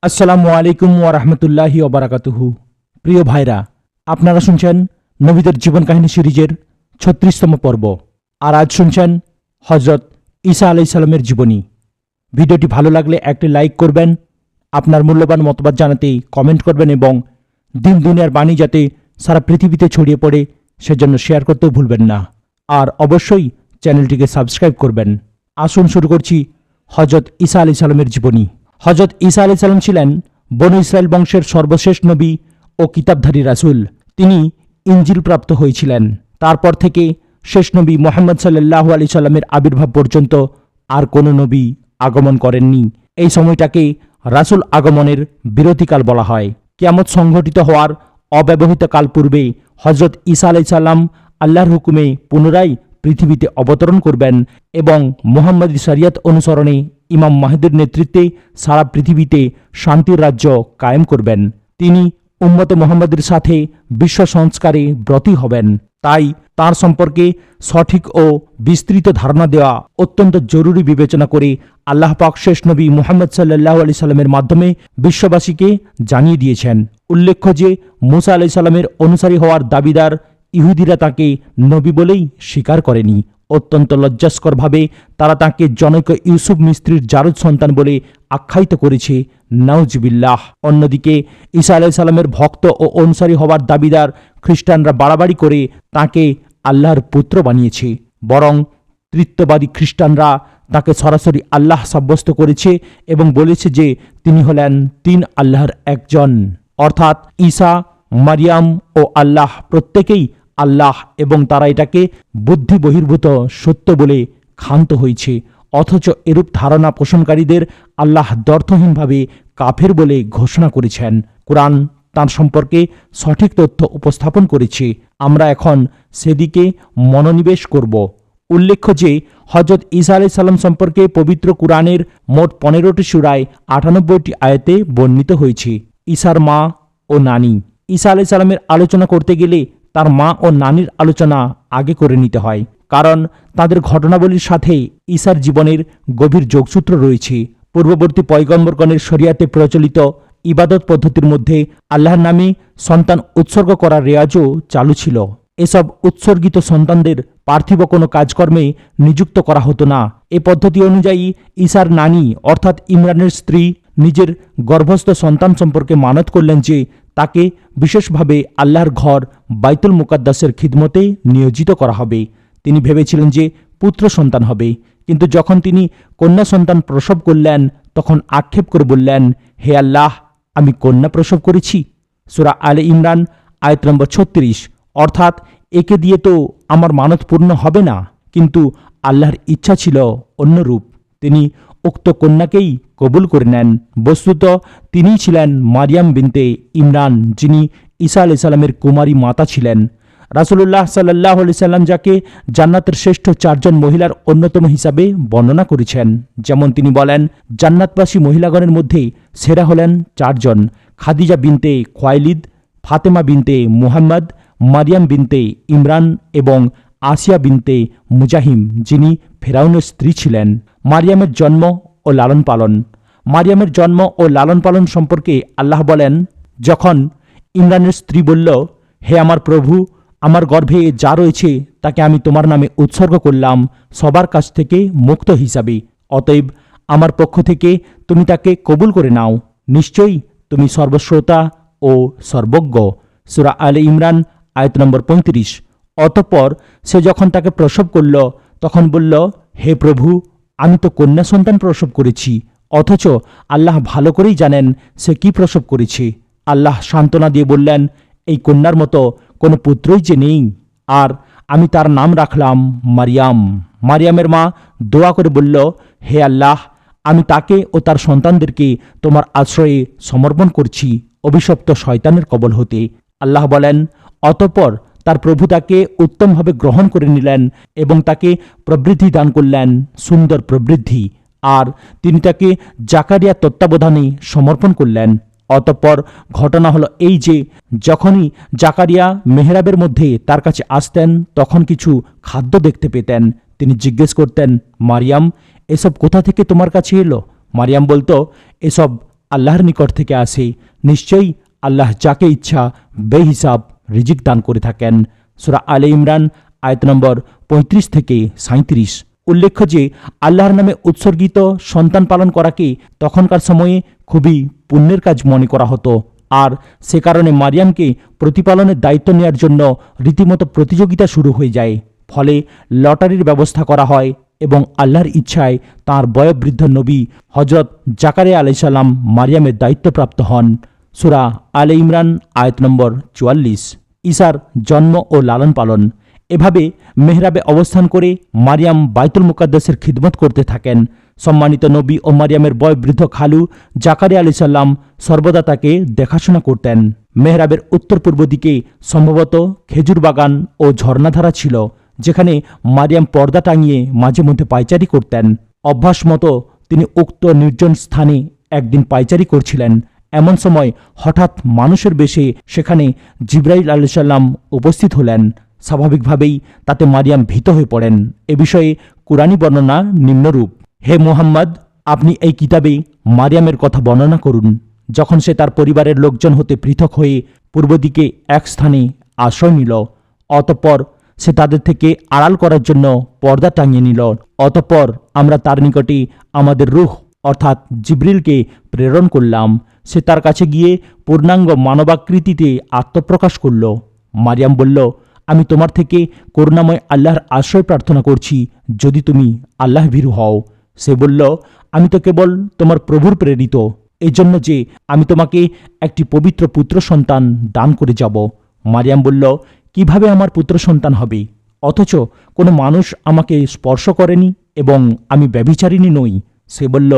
আসসালামু আলাইকুম ওয়া রাহমাতুল্লাহি ওয়া বারাকাতুহু। প্রিয় ভাইরা, আপনারা শুনছেন নবীদের জীবন কাহিনী সিরিজের ৩৬তম পর্ব। আর আজ শুনছেন হযরত ঈসা আলাইহিস সালামের জীবনী। ভিডিওটি ভালো লাগলে একটি লাইক করবেন, আপনার মূল্যবান মতবাদ জানাতে কমেন্ট করবেন এবং দিন দুনিয়ার বাণী যাতে সারা পৃথিবীতে ছড়িয়ে পড়ে সেজন্য শেয়ার করতেও ভুলবেন না। আর অবশ্যই চ্যানেলটিকে সাবস্ক্রাইব করবেন। আসুন শুরু করছি হযরত ঈসা আলাইহিস সালামের জীবনী। হযরত ঈসা আলাইহিস সালাম ছিলেন বনু ইসরাইল বংশের সর্বশেষ নবী ও কিতাবধারী রাসূল। তিনি ইনজিল প্রাপ্ত হয়েছিলেন। তারপর থেকে শেষ নবী মুহাম্মদ সাল্লাল্লাহু আলাইহি সাল্লামের আবির্ভাব পর্যন্ত আর কোনো নবী আগমন করেননি। এই সময়টাকে রাসূল আগমনের বিরতিকাল বলা হয়। কিয়ামত সংঘটিত হওয়ার অব্যবহিত কাল পূর্বে হযরত ঈসা আলাইহিস সালাম আল্লাহর হুকুমে পুনরায় পৃথিবীতে অবতরণ করবেন এবং মুহাম্মদী শরিয়ত অনুসরণে ইমাম মাহদির নেতৃত্বে সারা পৃথিবীতে শান্তির রাজ্য কায়েম করবেন। তিনি উম্মতে মুহাম্মদের সাথে বিশ্ব সংস্কারে ব্রতী হবেন। তাই তার সম্পর্কে সঠিক ও বিস্তৃত ধারণা দেওয়া অত্যন্ত জরুরি বিবেচনা করে আল্লাহ পাক শেষ নবী মুহাম্মদ সাল্লাল্লাহু আলাইহি সাল্লামের মাধ্যমে বিশ্ববাসীকে জানিয়ে দিয়েছেন। উল্লেখ্য যে মুসা আলাইহিস সালামের অনুসারী হওয়ার দাবিদার ইহুদিরা তাকে নবী বলেই স্বীকার করেনি। অত্যন্ত লজ্জাস্করভাবে তারা তাকে জনৈক ইউসুফ মিস্ত্রির জারজ সন্তান বলে আখ্যায়িত করেছে। নাউজুবিল্লাহ। অন্যদিকে ঈসা আলাইহিস সালামের ভক্ত ও অনুসারী হওয়ার দাবিদার খ্রিস্টানরা বাড়াবাড়ি করে তাকে আল্লাহর পুত্র বানিয়েছে। বরং তৃত্ববাদী খ্রিস্টানরা তাকে সরাসরি আল্লাহ সাব্যস্ত করেছে এবং বলেছে যে তিনি হলেন তিন আল্লাহর একজন, অর্থাৎ ঈসা, মারিয়াম ও আল্লাহ প্রত্যেকেই আল্লাহ, এবং তারা এটাকে বুদ্ধি বহির্ভূত সত্য বলে ক্ষান্ত হয়েছে। অথচ এরূপ ধারণা পোষণকারীদের আল্লাহ দ্ব্যর্থহীনভাবে কাফের বলে ঘোষণা করেছেন। কুরআন তার সম্পর্কে সঠিক তথ্য উপস্থাপন করেছে। আমরা এখন সেদিকে মনোনিবেশ করব। উল্লেখ্য যে হযরত ঈসা আলাইহিস সালাম সম্পর্কে পবিত্র কুরআনের মোট 15টি সূরায় 98টি আয়াতে বর্ণিত হয়েছে। ঈসার মা ও নানী। ঈসা আলাইহিস সালামের আলোচনা করতে গেলে তার মা ও নানির আলোচনা আগে করে নিতে হয়, কারণ তাদের ঘটনাবলীর সাথে ঈসার জীবনের গভীর যোগসূত্র রয়েছে। পূর্ববর্তী পয়গম্বরগণের শরিয়াতে প্রচলিত ইবাদত পদ্ধতির মধ্যে আল্লাহর নামে সন্তান উৎসর্গ করার রেওয়াজও চালু ছিল। এসব উৎসর্গিত সন্তানদের পার্থিব কোনো কাজকর্মে নিযুক্ত করা হতো না। এ পদ্ধতি অনুযায়ী ঈসার নানী অর্থাৎ ইমরানের স্ত্রী নিজের গর্ভস্থ সন্তান সম্পর্কে মানত করলেন যে তাকে বিশেষভাবে আল্লাহর ঘর বাইতুল মুকাদ্দাসের খিদমতে নিয়োজিত করা হবে। তিনি ভেবেছিলেন যে পুত্র সন্তান হবে, কিন্তু যখন তিনি কন্যা সন্তান প্রসব করলেন তখন আক্ষেপ করে বললেন, হে আল্লাহ, আমি কন্যা প্রসব করেছি। সূরা আলে ইমরান আয়াত নম্বর 36। অর্থাৎ একে দিয়ে তো আমার মানত পূর্ণ হবে না। কিন্তু আল্লাহর ইচ্ছা ছিল অন্যরূপ। তিনি উক্ত কন্যাকেই কবুল করে নেন। বস্তুত তিনিই ছিলেন মারিয়াম বিনতে ইমরান, যিনি ঈসা আলাইহিস সালামের কুমারী মাতা ছিলেন। রাসূলুল্লাহ সাল্লাল্লাহু আলাইহি সাল্লাম যাকে জান্নাতের শ্রেষ্ঠ 4 জন মহিলার অন্যতম হিসাবে বর্ণনা করেছেন। যেমন তিনি বলেন, জান্নাতবাসী মহিলাগণের মধ্যে সেরা হলেন 4 জন: খাদিজা বিনতে খুয়াইলিদ, ফাতেমা বিনতে মুহাম্মদ, মারিয়াম বিনতে ইমরান এবং আসিয়া বিনতে মুজাহিম, যিনি ফেরাউনের স্ত্রী ছিলেন। মারিয়ামের জন্ম ও লালন পালন। মারিয়ামের জন্ম ও লালন পালন সম্পর্কে আল্লাহ বলেন, যখন ইমরানের স্ত্রী বলল, হে আমার প্রভু, আমার গর্ভে যা রয়েছে তাকে আমি তোমার নামে উৎসর্গ করলাম সবার কাছ থেকে মুক্ত হিসাবে, অতএব আমার পক্ষ থেকে তুমি তাকে কবুল করে নাও। নিশ্চয়ই তুমি সর্বশ্রোতা ও সর্বজ্ঞ। সূরা আলে ইমরান আয়াত নম্বর 35। অতঃপর সে যখন তাকে প্রসব করল তখন বলল, হে প্রভু, আমি তো কন্যা সন্তান প্রসব করেছি, অথচ আল্লাহ ভালো করেই জানেন সে কি প্রসব করেছে। আল্লাহ সান্ত্বনা দিয়ে বললেন, এই কন্যার মতো কোনো পুত্রই যে নেই, আর আমি তার নাম রাখলাম মারিয়াম। মারিয়ামের মা দোয়া করে বলল, হে আল্লাহ, আমি তাকে ও তার সন্তানদেরকে তোমার আশ্রয়ে সমর্পণ করছি অভিশপ্ত শয়তানের কবল হতে। আল্লাহ বলেন, অতঃপর তার প্রভু তাকে উত্তমভাবে গ্রহণ করে নিলেন এবং তাকে প্রবৃদ্ধি দান করলেন, সুন্দর প্রবৃদ্ধি, আর তিনি তাকে জাকারিয়া তত্ত্বাবধানে সমর্পণ করলেন। অতঃপর ঘটনা হলো এই যে যখনই জাকারিয়া মেহরাবের মধ্যে তার কাছে আসতেন তখন কিছু খাদ্য দেখতে পেতেন। তিনি জিজ্ঞেস করতেন, মারিয়াম, এসব কোথা থেকে তোমার কাছে এলো? মারিয়াম বলতো, এসব আল্লাহর নিকট থেকে আসে। নিশ্চয়ই আল্লাহ যাকে ইচ্ছা বেহিসাব রিজিক দান করে থাকেন। সূরা আলে ইমরান আয়াত নম্বর 35 থেকে 37। উল্লেখ্য যে আল্লাহর নামে উৎসর্গিত সন্তান পালন করাকে তখনকার সময়ে খুবই পুণ্যের কাজ মনে করা হতো। আর সে কারণে মারিয়ামকে প্রতিপালনের দায়িত্ব নেওয়ার জন্য রীতিমতো প্রতিযোগিতা শুরু হয়ে যায়। ফলে লটারির ব্যবস্থা করা হয় এবং আল্লাহর ইচ্ছায় তাঁর বয়োবৃদ্ধ নবী হজরত জাকারিয়া আলাইহিস সালাম মারিয়ামের দায়িত্বপ্রাপ্ত হন। সূরা আলে ইমরান আয়াত নম্বর 44। ঈসার জন্ম ও লালন পালন। এভাবে মেহরাবে অবস্থান করে মারিয়াম বাইতুল মুকাদ্দাসের খিদমত করতে থাকেন। সম্মানিত নবী ও মারিয়ামের বয়োবৃদ্ধ খালু জাকারিয়া আলাইহিস সালাম সর্বদা তাকে দেখাশোনা করতেন। মেহরাবের উত্তর পূর্ব দিকে সম্ভবত খেজুর বাগান ও ঝর্ণাধারা ছিল, যেখানে মারিয়াম পর্দা টাঙিয়ে মাঝে মধ্যে পায়চারি করতেন। অভ্যাস মতো তিনি উক্ত নির্জন স্থানে একদিন পায়চারি করছিলেন। এমন সময় হঠাৎ মানুষের বেশে সেখানে জিবরাইল আলাইহিস সালাম উপস্থিত হলেন। স্বাভাবিকভাবেই তাতে মারিয়াম ভীত হয়ে পড়েন। এ বিষয়ে কুরআনী বর্ণনা নিম্নরূপ: হে মুহাম্মদ, আপনি এই কিতাবে মারিয়ামের কথা বর্ণনা করুন, যখন সে তার পরিবারের লোকজন হতে পৃথক হয়ে পূর্ব দিকে এক স্থানে আশ্রয় নিল। অতঃপর সে তাদের থেকে আড়াল করার জন্য পর্দা টাঙিয়ে নিল। অতঃপর আমরা তার নিকটে আমাদের রূহ অর্থাৎ জিবরিলকে প্রেরণ করলাম। সে তার কাছে গিয়ে পূর্ণাঙ্গ মানবাকৃতিতে আত্মপ্রকাশ করল। মারিয়াম বলল, আমি তোমার থেকে করুণাময় আল্লাহর আশ্রয় প্রার্থনা করছি, যদি তুমি আল্লাহ ভীরু হও। সে বলল, আমি তো কেবল তোমার প্রভুর প্রেরিত, এই জন্য যে আমি তোমাকে একটি পবিত্র পুত্র সন্তান দান করে যাব। মারিয়াম বলল, কিভাবে আমার পুত্র সন্তান হবে, অথচ কোনো মানুষ আমাকে স্পর্শ করেনি এবং আমি ব্যভিচারিণী নই? সে বলল,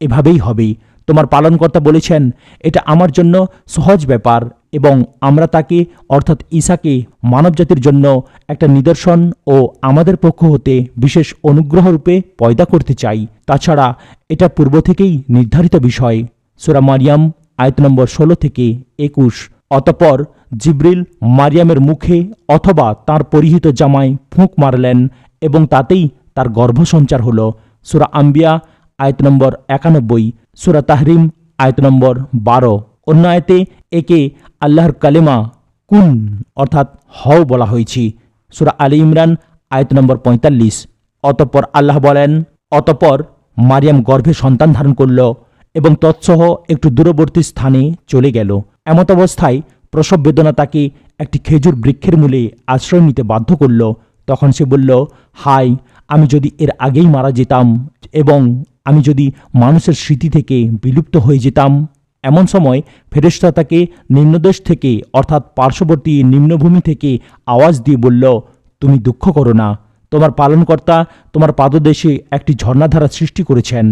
এভাবেই হবে। তোমার পালনকর্তা বলেছেন, এটা আমার জন্য সহজ ব্যাপার এবং আমরা তাকে অর্থাৎ ঈসাকে মানবজাতির জন্য একটা নিদর্শন ও আমাদের পক্ষ হতে বিশেষ অনুগ্রহ রূপে পয়দা করতে চাই। তাছাড়া এটা পূর্ব থেকেই নির্ধারিত বিষয়। সূরা মারিয়াম আয়াত নম্বর 16 থেকে 21। অতঃপর জিবরিল মারিয়ামের মুখে অথবা তার পরিহিত জামায় ফুঁক মারলেন এবং তাতেই তার গর্ভসঞ্চার হল। সূরা আম্বিয়া আয়াত নম্বর 91, সূরা তাহরিম আয়াত নম্বর 12। অন্য আয়াতে একে আল্লাহর কালেমা কুন অর্থাৎ হও বলা হয়েছে। সূরা আলে ইমরান আয়াত নম্বর 45। অতঃপর আল্লাহ বলেন, অতঃপর মারিয়াম গর্ভে সন্তান ধারণ করল এবং তৎসহ একটু দূরবর্তী স্থানে চলে গেল। এমত অবস্থায় প্রসব বেদনা তাকে একটি খেজুর বৃক্ষের মূলে আশ্রয় নিতে বাধ্য করল। তখন সে বলল, হায়, আমি যদি এর আগেই মারা যেতাম এবং আমি যদি মানুষের স্মৃতি থেকে বিলুপ্ত হয়ে যেতাম। এমন সময় ফেরেশতা তাকে নিম্নদেশ থেকে অর্থাৎ পার্শ্ববর্তী নিম্নভূমি থেকে আওয়াজ দিয়ে বলল, তুমি দুঃখ করো না, তোমার পালনকর্তা তোমার পাদদেশে একটি ঝর্ণাধারা সৃষ্টি করেছেন,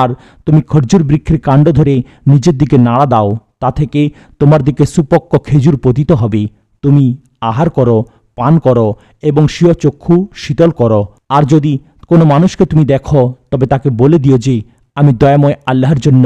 আর তুমি খর্জুর বৃক্ষের কাণ্ড ধরে নিজের দিকে নাড়া দাও, তা থেকে তোমার দিকে সুপক্ক খেজুর পতিত হবে। তুমি আহার করো, পান করো এবং স্বীয় চক্ষু শীতল করো। আর যদি কোনো মানুষকে তুমি দেখো, তবে তাকে বলে দিও যে আমি দয়াময় আল্লাহর জন্য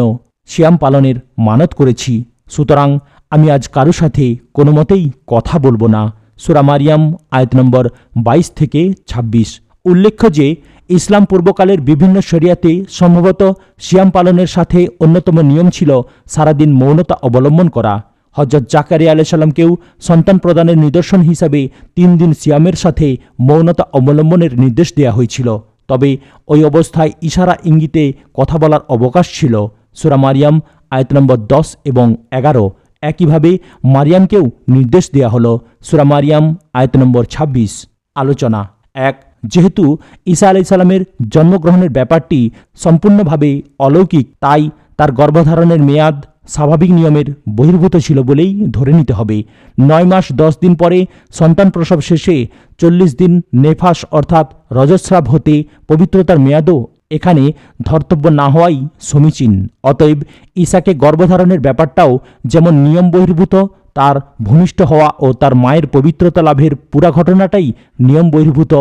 সিয়াম পালনের মানত করেছি, সুতরাং আমি আজ কারো সাথে কোনো মতেই কথা বলবো না। সূরা মারিয়াম আয়াত নম্বর 22 থেকে 26। উল্লেখ্য যে ইসলাম পূর্বকালের বিভিন্ন শরিয়াতে সম্ভবত সিয়াম পালনের সাথে অন্যতম নিয়ম ছিল সারাদিন মৌনতা অবলম্বন করা। হযরত জাকারিয়া আলাইহিস সালামকেও সন্তান প্রদানের নিদর্শন হিসাবে 3 দিন সিয়ামের সাথে মৌনতা অবলম্বনের নির্দেশ দেওয়া হয়েছিল। তবে ওই অবস্থায় ইশারা ইঙ্গিতে কথা বলার অবকাশ ছিল। সূরা মারিয়াম আয়াত নম্বর 10 এবং 11। একইভাবে মারিয়ামকেও নির্দেশ দেওয়া হলো। সূরা মারিয়াম আয়াত নম্বর 26। আলোচনা 1। যেহেতু ঈসা আলাইহিস সালামের জন্মগ্রহণের ব্যাপারটি সম্পূর্ণভাবে অলৌকিক, তাই তার গর্ভধারণের মেয়াদ স্বাভাবিক নিয়মের বহির্ভূত ছিল বলেই ধরে নিতে হবে। 9 মাস 10 দিন পরে সন্তান প্রসব শেষে 40 দিন নেফাস অর্থাৎ রজস্রাব হতে পবিত্রতার মেয়াদও এখানে ধর্তব্য না হওয়াই সমীচীন। অতএব ঈসাকে গর্ভধারণের ব্যাপারটাও যেমন নিয়ম বহির্ভূত, তার ভূমিষ্ঠ হওয়া ও তার মায়ের পবিত্রতা লাভের পুরা ঘটনাটাই নিয়ম বহির্ভূত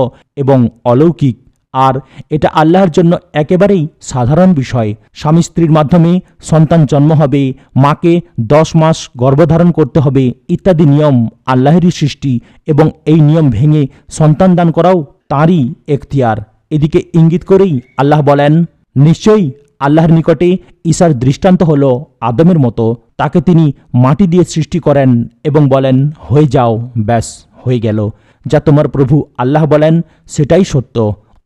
এবং অলৌকিক। আর এটা আল্লাহর জন্য একেবারেই সাধারণ বিষয়। স্বামী স্ত্রীর মাধ্যমে সন্তান জন্ম হবে, মাকে 10 মাস গর্ভধারণ করতে হবে ইত্যাদি নিয়ম আল্লাহেরই সৃষ্টি এবং এই নিয়ম ভেঙে সন্তান দান করাও তাঁরই এখতিয়ার। এদিকে ইঙ্গিত করেই আল্লাহ বলেন, নিশ্চয়ই আল্লাহর নিকটে ঈসার দৃষ্টান্ত হল আদমের মতো। তাকে তিনি মাটি দিয়ে সৃষ্টি করেন এবং বলেন, হয়ে যাও, ব্যাস হয়ে গেল। যা তোমার প্রভু আল্লাহ বলেন সেটাই সত্য।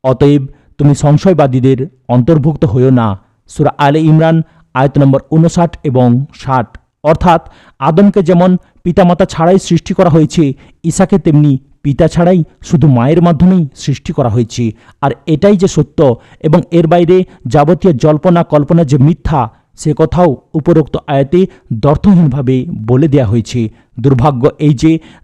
অতএব তুমি সংশয়বাদীদের অন্তর্ভুক্ত হইও না। সূরা আলে ইমরান আয়াত নম্বর 59 এবং 60। অর্থাৎ আদমকে যেমন পিতামাতা ছাড়াই সৃষ্টি করা হয়েছে, ঈসাকে তেমনি পিতা ছাড়াই শুধু মায়ের মাধ্যমেই সৃষ্টি করা হয়েছে। আর এটাই যে সত্য এবং এর বাইরে যাবতীয় জল্পনা কল্পনা যে মিথ্যা, সে কথাও উপরোক্ত আয়াতে দর্থহীনভাবে বলে দেয়া হয়েছে। দুর্ভাগ্য এই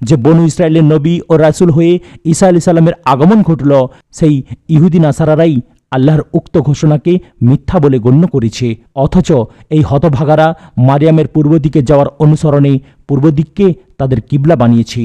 যে বনু ইসরায়েলের নবী ও রাসূল হয়ে ঈসা আলাইহিস সালামের আগমন ঘটল, সেই ইহুদি নাসারারাই আল্লাহর উক্ত ঘোষণাকে মিথ্যা বলে গণ্য করেছে। অথচ এই হতভাগারা মারিয়ামের পূর্ব দিকে যাওয়ার অনুসরণে পূর্ব দিককে তাদের কিবলা বানিয়েছে।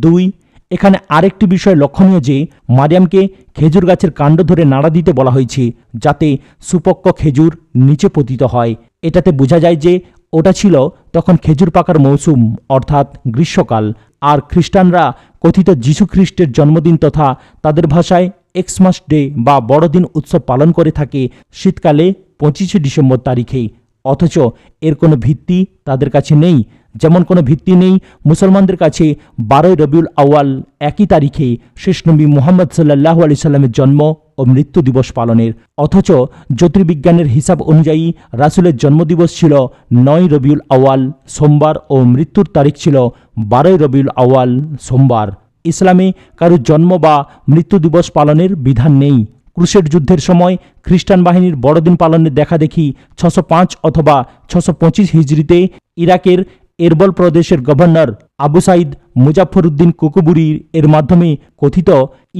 2. এখানে আরেকটি বিষয় লক্ষণীয় যে মারিয়ামকে খেজুর গাছের কাণ্ড ধরে নাড়া দিতে বলা হয়েছে, যাতে সুপক্ক খেজুর নিচে পতিত হয়। এটাতে বোঝা যায় যে ওটা ছিল তখন খেজুর পাকার মৌসুম, অর্থাৎ গ্রীষ্মকাল। আর খ্রিস্টানরা কথিত যীশু খ্রিস্টের জন্মদিন তথা তাদের ভাষায় এক্সমাস ডে বা বড়দিন উৎসব পালন করে থাকে শীতকালে 25শে ডিসেম্বর তারিখে। অথচ এর কোনো ভিত্তি তাদের কাছে নেই। যেমন কোনো ভিত্তি নেই মুসলমানদের কাছে 12ই রবিউল আউয়াল একই তারিখে শেষ নবী মুহাম্মদ সাল্লাল্লাহু আলাইহি সাল্লামের জন্ম ও মৃত্যু দিবস পালনের। অথচ জ্যোতির্বিজ্ঞানের হিসাব অনুযায়ী রাসূলের জন্মদিবস ছিল 9 রবিউল আউয়াল সোমবার ও মৃত্যুর তারিখ ছিল 12ই রবিউল আউয়াল সোমবার। ইসলামে কারো জন্ম বা মৃত্যু দিবস পালনের বিধান নেই। ক্রুসেড যুদ্ধের সময় খ্রিস্টান বাহিনীর বড়দিন পালনের দেখা দেখি 605 অথবা 625 হিজরিতে ইরাকের এরবল প্রদেশের গভর্নর আবু সাইদ মুজাফফরউদ্দিন কুকুবুরি এর মাধ্যমে কথিত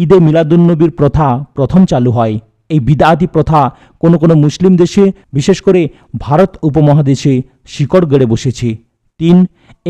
ঈদে মিলাদুন্নবীর প্রথা প্রথম চালু হয়। এই বিদআতি প্রথা কোনো কোনো মুসলিম দেশে, বিশেষ করে ভারত উপমহাদেশে শিকড় গড়ে বসেছে। 3.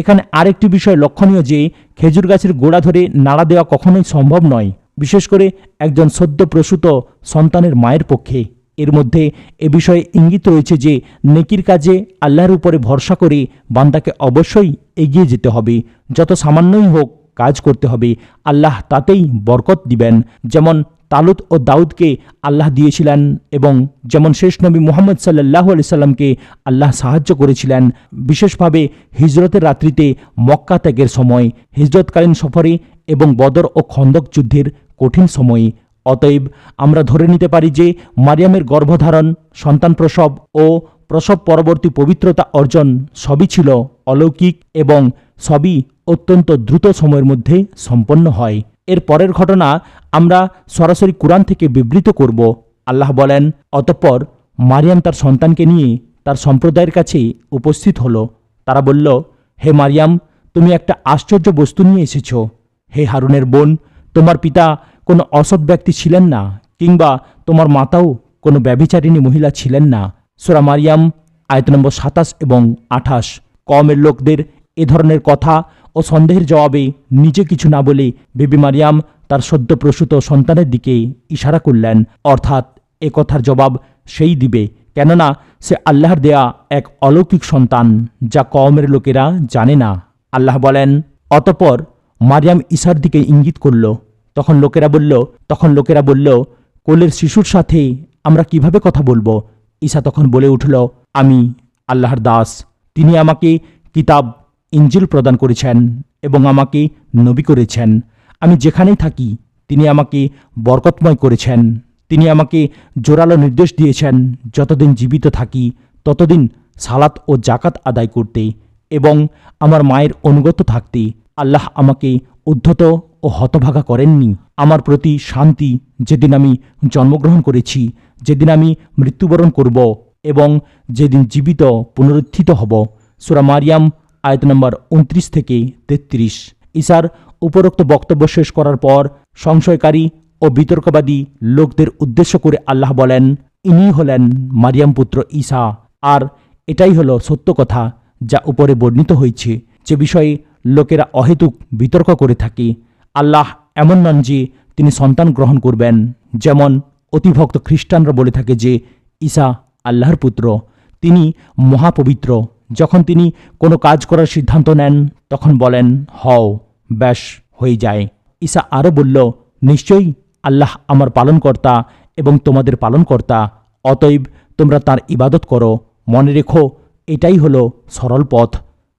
এখানে আরেকটি বিষয় লক্ষণীয় যে খেজুর গাছের গোড়া ধরে নাড়া দেওয়া কখনোই সম্ভব নয়, বিশেষ করে একজন সদ্য প্রসূত সন্তানের মায়ের পক্ষে। এর মধ্যে এ বিষয়ে ইঙ্গিত রয়েছে যে নেকির কাজে আল্লাহর উপরে ভরসা করে বান্দাকে অবশ্যই এগিয়ে যেতে হবে। যত সামান্যই হোক কাজ করতে হবে, আল্লাহ তাতেই বরকত দিবেন। যেমন তালুত ও দাউদকে আল্লাহ দিয়েছিলেন এবং যেমন শেষ নবী মুহাম্মদ সাল্লাল্লাহু আলাইহি সাল্লামকে আল্লাহ সাহায্য করেছিলেন, বিশেষভাবে হিজরতের রাত্রিতে মক্কা ত্যাগের সময়, হিজরতকালীন সফরে এবং বদর ও খন্দক যুদ্ধের কঠিন সময়ে। অতএব আমরা ধরে নিতে পারি যে মারিয়ামের গর্ভধারণ, সন্তান প্রসব ও প্রসব পরবর্তী পবিত্রতা অর্জন সবই ছিল অলৌকিক এবং সবই অত্যন্ত দ্রুত সময়ের মধ্যে সম্পন্ন হয়। এর পরের ঘটনা আমরা সরাসরি কুরআন থেকে বিবৃত করব। আল্লাহ বলেন, অতঃপর মারিয়াম তার সন্তানকে নিয়ে তার সম্প্রদায়ের কাছে উপস্থিত হল। তারা বলল, হে মারিয়াম, তুমি একটা আশ্চর্য বস্তু নিয়ে এসেছ। হে হারুনের বোন, তোমার পিতা কোনো অসৎ ব্যক্তি ছিলেন না, কিংবা তোমার মাতাও কোনো ব্যভিচারিণী মহিলা ছিলেন না। সূরা মারিয়াম আয়াত নম্বর 27 এবং 28। কওমের লোকদের এ ধরনের কথা ও সন্দেহের জবাবে নিজে কিছু না বলে বিবি মারিয়াম তার সদ্য প্রসূত সন্তানের দিকে ইশারা করলেন, অর্থাৎ এ কথার জবাব সেই দিবে, কেননা সে আল্লাহর দেয়া এক অলৌকিক সন্তান, যা কওমের লোকেরা জানে না। আল্লাহ বলেন, অতঃপর মারিয়াম ঈসার দিকে ইঙ্গিত করল। তখন লোকেরা বলল, কোলের শিশুর সাথে আমরা কিভাবে কথা বলবো? ঈসা তখন বলে উঠল, আমি আল্লাহর দাস। তিনি আমাকে কিতাব ইনজিল প্রদান করেছেন এবং আমাকে নবী করেছেন। আমি যেখানেই থাকি তিনি আমাকে বরকতময় করেছেন। তিনি আমাকে জোরালো নির্দেশ দিয়েছেন যতদিন জীবিত থাকি ততদিন সালাত ও জাকাত আদায় করতে এবং আমার মায়ের অনুগত থাকতে। আল্লাহ আমাকে উদ্ধত ও হতভাগা করেননি। আমার প্রতি শান্তি যেদিন আমি জন্মগ্রহণ করেছি, যেদিন আমি মৃত্যুবরণ করব এবং যেদিন জীবিত পুনরুত্থিত হব। সূরা মারিয়াম আয়াত নম্বর 29 থেকে 33। ঈসার উপরোক্ত বক্তব্য শেষ করার পর সংশয়কারী ও বিতর্কবাদী লোকদের উদ্দেশ্য করে আল্লাহ বলেন, ইনি হলেন মারিয়াম পুত্র ঈসা। আর এটাই হলো সত্য কথা যা উপরে বর্ণিত হয়েছে, যে বিষয়ে লোকেরা অহেতুক বিতর্ক করে থাকে। আল্লাহ এমন নন যে তিনি সন্তান গ্রহণ করবেন, যেমন অতিভক্ত খ্রিস্টানরা বলে থাকে যে ঈসা আল্লাহর পুত্র। তিনি মহাপবিত্র। যখন তিনি কোনো কাজ করার সিদ্ধান্ত নেন তখন বলেন, হও, ব্যাস হয়ে যায়। ঈসা আরও বলল, নিশ্চয়ই আল্লাহ আমার পালনকর্তা এবং তোমাদের পালনকর্তা। অতএব তোমরা তার ইবাদত করো। মনে রেখো, এটাই হলো সরল পথ।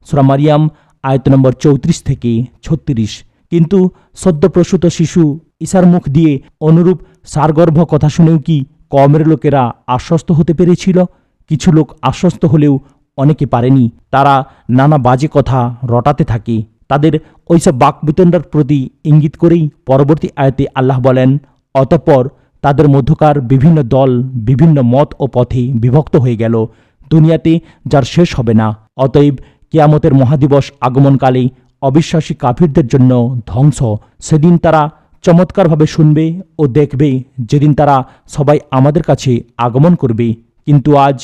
সূরা মারিয়াম আয়াত নম্বর 34 থেকে 36। কিন্তু সদ্যপ্রসূত শিশু ঈসার মুখ দিয়ে অনুরূপ সারগর্ভ কথা শুনেও কি কওমের লোকেরা আশ্বস্ত হতে পেরেছিল? কিছু লোক আশ্বস্ত হলেও অনেকে পারেনি। তারা নানা বাজে কথা রটাতে থাকে। তাদের ওইসব বাকবিতণ্ডার প্রতি ইঙ্গিত করেই পরবর্তী আয়াতে আল্লাহ বলেন, অতঃপর তাদের মধ্যকার বিভিন্ন দল বিভিন্ন মত ও পথে বিভক্ত হয়ে গেল, দুনিয়াতে যার শেষ হবে না। অতএব কিয়ামতের মহাদিবস আগমনকালে অবিশ্বাসী কাফিরদের জন্য ধ্বংস। সেদিন তারা চমৎকারভাবে শুনবে ও দেখবে, যেদিন তারা সবাই আমাদের কাছে আগমন করবে। কিন্তু আজ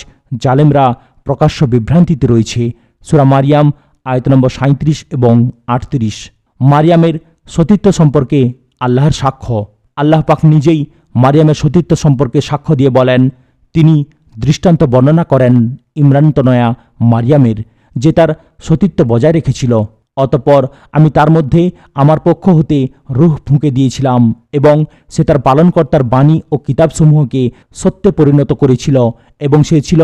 জালেমরা প্রকাশ্য বিভ্রান্তিতে রয়েছে। সূরা মারিয়াম আয়াত নম্বর 37 এবং 38। মারিয়ামের সতীত্ব সম্পর্কে আল্লাহর সাক্ষ্য। আল্লাহ পাক নিজেই মারিয়ামের সতীত্ব সম্পর্কে সাক্ষ্য দিয়ে বলেন, তিনি দৃষ্টান্ত বর্ণনা করেন ইমরান তনয়া মারিয়ামের, যে তার সতীত্ব বজায় রেখেছিল। অতঃপর আমি তার মধ্যে আমার পক্ষ হতে রূহ ফুঁকে দিয়েছিলাম এবং সে তার পালনকর্তার বাণী ও কিতাবসমূহকে সত্যে পরিণত করেছিল এবং সে ছিল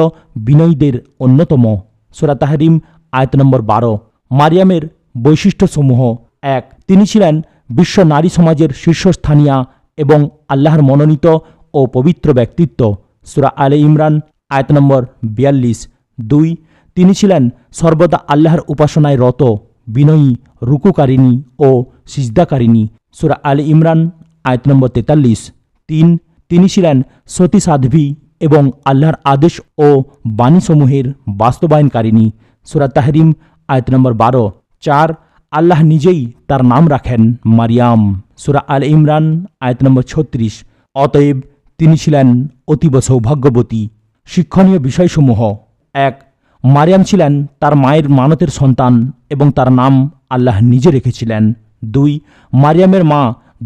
বিনয়ীদের অন্যতম। সূরা তাহরিম আয়াত নম্বর 12। মারিয়ামের বৈশিষ্ট্যসমূহ। 1, তিনি ছিলেন বিশ্ব নারী সমাজের শীর্ষস্থানীয়া এবং আল্লাহর মনোনীত ও পবিত্র ব্যক্তিত্ব। সূরা আলে ইমরান আয়াত নম্বর 42। 2, তিনি ছিলেন সর্বদা আল্লাহর উপাসনায় রত, বিনয়ী, রুকুকারিণী ও সিজদাকারিণী। সূরা আলে ইমরান আয়াত নম্বর 43। 3, তিনি ছিলেন সতী সাধ্বী এবং আল্লাহর আদেশ ও বাণীসমূহের বাস্তবায়নকারিণী। সূরা তাহরিম আয়াত নম্বর 12। 4, আল্লাহ নিজেই তার নাম রাখেন মারিয়াম। সূরা আলে ইমরান আয়াত নম্বর 36। অতএব তিনি ছিলেন অতীব সৌভাগ্যবতী। শিক্ষণীয় বিষয়সমূহ। 1, মারিয়াম ছিলেন তার মায়ের মানতের সন্তান এবং তার নাম আল্লাহ নিজে রেখেছিলেন। 2, মারিয়ামের মা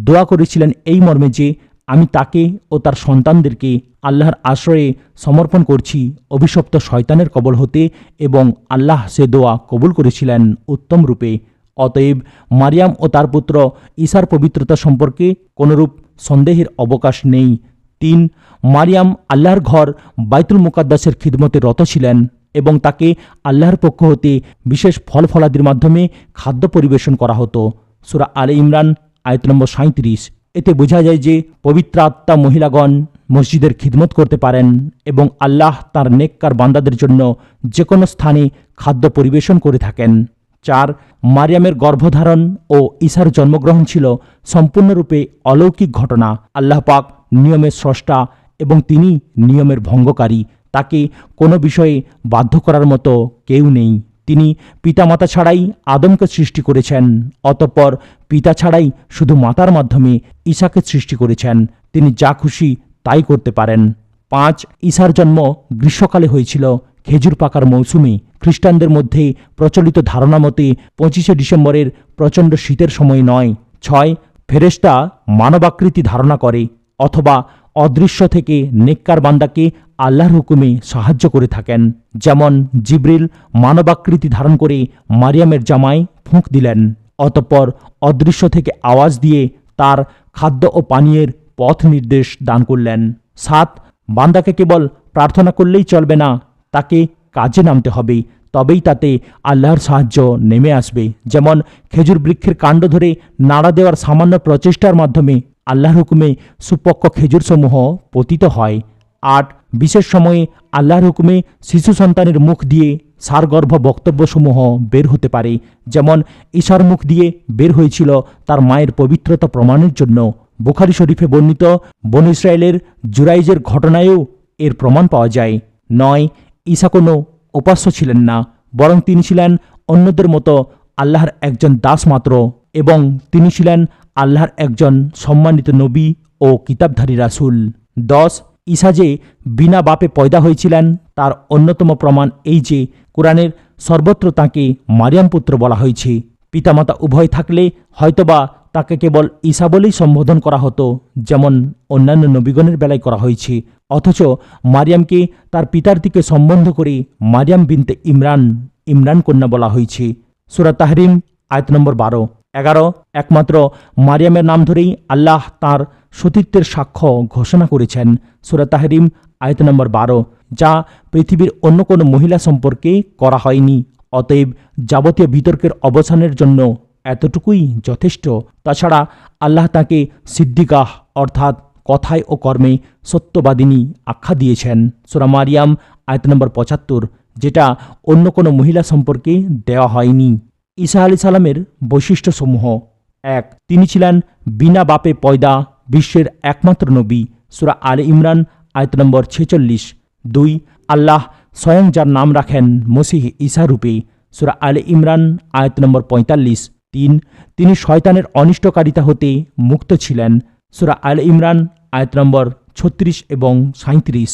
দোয়া করেছিলেন এই মর্মে যে, আমি তাকে ও তার সন্তানদেরকে আল্লাহর আশ্রয়ে সমর্পণ করছি অভিশপ্ত শয়তানের কবল হতে, এবং আল্লাহ সে দোয়া কবুল করেছিলেন উত্তম রূপে। অতএব মারিয়াম ও তার পুত্র ঈসার পবিত্রতা সম্পর্কে কোনরূপ সন্দেহের অবকাশ নেই। 3, মারিয়াম আল্লাহর ঘর বাইতুল মুকাদ্দাসের খিদমতে রত ছিলেন এবং তাকে আল্লাহর পক্ষ হতে বিশেষ ফল ফলাদির মাধ্যমে খাদ্য পরিবেশন করা হতো। সূরা আলে ইমরান আয়াত নম্বর 37। এতে বোঝা যায় যে পবিত্র আত্মা মহিলাগণ মসজিদের খিদমত করতে পারেন এবং আল্লাহ তার নেককার বান্দাদের জন্য যে কোনো স্থানে খাদ্য পরিবেশন করে থাকেন। 4, মারিয়ামের গর্ভধারণ ও ঈসার জন্মগ্রহণ ছিল সম্পূর্ণরূপে অলৌকিক ঘটনা। আল্লাহ পাক নিয়মের স্রষ্টা এবং তিনি নিয়মের ভঙ্গকারী। তাকে কোনো বিষয়ে বাধ্য করার মতো কেউ নেই। তিনি পিতামাতা ছাড়াই আদমকে সৃষ্টি করেছেন, অতঃপর পিতা ছাড়াই শুধু মাতার মাধ্যমে ঈসাকে সৃষ্টি করেছেন। তিনি যা খুশি তাই করতে পারেন। 5, ঈসার জন্ম গ্রীষ্মকালে হয়েছিল, খেজুর পাকার মৌসুমে। খ্রিস্টানদের মধ্যে প্রচলিত ধারণা মতে 25শে ডিসেম্বরের প্রচণ্ড শীতের সময় নয়। 6, ফেরেশতা মানবাকৃতি ধারণা করে অথবা অদৃশ্য থেকে নেককার বান্দাকে আল্লাহর হুকুমে সাহায্য করে থাকেন। যেমন জিবরিল মানবাকৃতি ধারণ করে মারিয়ামের জামায় ফুঁক দিলেন, অতঃপর অদৃশ্য থেকে আওয়াজ দিয়ে তার খাদ্য ও পানীয়ের পথ নির্দেশ দান করলেন। 7, বান্দাকে কেবল প্রার্থনা করলেই চলবে না, তাকে কাজে নামতে হবে, তবেই তাতে আল্লাহর সাহায্য নেমে আসবে। যেমন খেজুর বৃক্ষের কাণ্ড ধরে নাড়া দেওয়ার সামান্য প্রচেষ্টার মাধ্যমে আল্লাহর হুকুমে সুপক্ক খেজুরসমূহ পতিত হয়। 8, বিশেষ সময়ে আল্লাহর হুকুমে শিশু সন্তানের মুখ দিয়ে সারগর্ভ বক্তব্যসমূহ বের হতে পারে। যেমন ঈসার মুখ দিয়ে বের হয়েছিল তার মায়ের পবিত্রতা প্রমাণের জন্য। বুখারী শরীফে বর্ণিত বনু ইসরায়েলের জুরাইজের ঘটনায়ও এর প্রমাণ পাওয়া যায়। 9, ঈসা কোনো উপাস্য ছিলেন না, বরং তিনি ছিলেন অন্যদের মতো আল্লাহর একজন দাস মাত্র, এবং তিনি ছিলেন আল্লাহর একজন সম্মানিত নবী ও কিতাবধারী রাসূল। 10, ঈসা যে বিনা বাপে পয়দা হয়েছিলেন তার অন্যতম প্রমাণ এই যে কোরআনের সর্বত্র তাঁকে মারিয়াম পুত্র বলা হয়েছে। পিতামাতা উভয় থাকলে হয়তোবা তাকে কেবল ঈসা বলেই সম্বোধন করা হতো, যেমন অন্যান্য নবীগণের বেলায় করা হয়েছে। অথচ মারিয়ামকে তার পিতার দিকে সম্বন্ধ করে মারিয়াম বিনতে ইমরান, ইমরান কন্যা বলা হয়েছে। সূরা তাহরিম আয়াত নম্বর 12। 11, একমাত্র মারিয়ামের নাম ধরেই আল্লাহ তাঁর সতীত্বের সাক্ষ্য ঘোষণা করেছেন। সূরা তাহরিম আয়াত নম্বর 12। যা পৃথিবীর অন্য কোনো মহিলা সম্পর্কে করা হয়নি। অতএব যাবতীয় বিতর্কের অবসানের জন্য এতটুকুই যথেষ্ট। তাছাড়া আল্লাহ তাকে সিদ্দিকাহ অর্থাৎ কথায় ও কর্মে সত্যবাদিনী আখ্যা দিয়েছেন। সূরা মারিয়াম আয়াত নম্বর ৭৫, যেটা অন্য কোনো মহিলা সম্পর্কে দেওয়া হয়নি। ঈসা আলাইহিস সালামের বৈশিষ্ট্যসমূহ: ১. তিনি ছিলেন বিনা বাপে পয়দা বিশ্বের একমাত্র নবী। সূরা আলে ইমরান আয়াত নম্বর ৪৬। ২. আল্লাহ স্বয়ং যার নাম রাখেন মসিহ ঈসা রূপে। সূরা আলে ইমরান আয়াত নম্বর ৪৫। ৩. তিনি শয়তানের অনিষ্টকারিতা হতে মুক্ত ছিলেন। সূরা আলে ইমরান আয়াত নম্বর ৩৬ এবং ৩৭।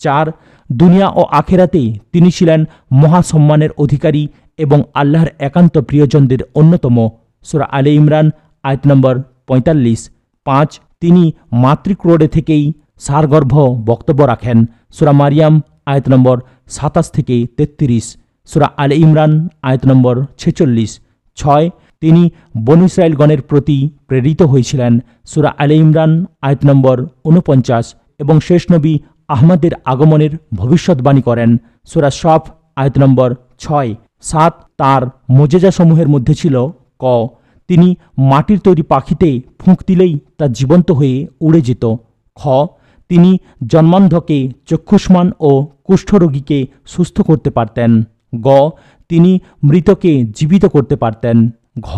৪. দুনিয়া ও আখেরাতে তিনি ছিলেন মহাসম্মানের অধিকারী এবং আল্লাহর একান্ত প্রিয়জনদের অন্যতম। সূরা আলে ইমরান আয়াত নম্বর ৪৫। ৫. তিনি মাতৃক্রোড়ে থেকেই সারগর্ভ বক্তব্য রাখেন। সূরা মারিয়াম আয়াত নম্বর ২৭ থেকে ৩৩। সূরা আলে ইমরান আয়াত নম্বর ৪৬। ৬. তিনি বনী ইসরাঈলগণের প্রতি প্রেরিত হয়েছিলেন। সূরা আলে ইমরান আয়াত নম্বর ৪৯ এবং শেষ নবী আহমদের আগমনের ভবিষ্যৎবাণী করেন। সূরা সফ আয়াত নম্বর ৬। ৭. তাঁর মোজেজাসমূহের মধ্যে ছিল: ক. তিনি মাটির তৈরি পাখিতে ফুঁক দিলেই তা জীবন্ত হয়ে উড়ে যেত। খ. তিনি জন্মান্ধকে চক্ষুষ্মান ও কুষ্ঠরোগীকে সুস্থ করতে পারতেন। গ. তিনি মৃতকে জীবিত করতে পারতেন। ঘ.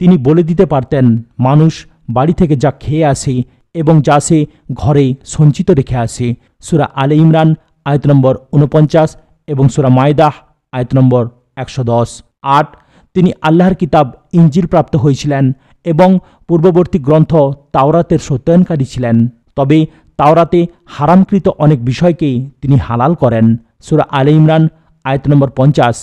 তিনি বলে দিতে পারতেন মানুষ বাড়ি থেকে যা খেয়ে আসে এবং যা সে ঘরে সঞ্চিত রেখে আসে। সূরা আলে ইমরান আয়াত নম্বর ৪৯ এবং সূরা মায়দাহ আয়াত নম্বর ১১০। ৮. তিনি আল্লাহর কিতাব ইনজিল প্রাপ্ত হয়েছিলেন এবং পূর্ববর্তী গ্রন্থ তাওরাতের সত্যায়নকারী ছিলেন। তবে তাওরাতে হারামকৃত অনেক বিষয়কে তিনি হালাল করেন। সূরা আলে ইমরান আয়াত নম্বর ৫০।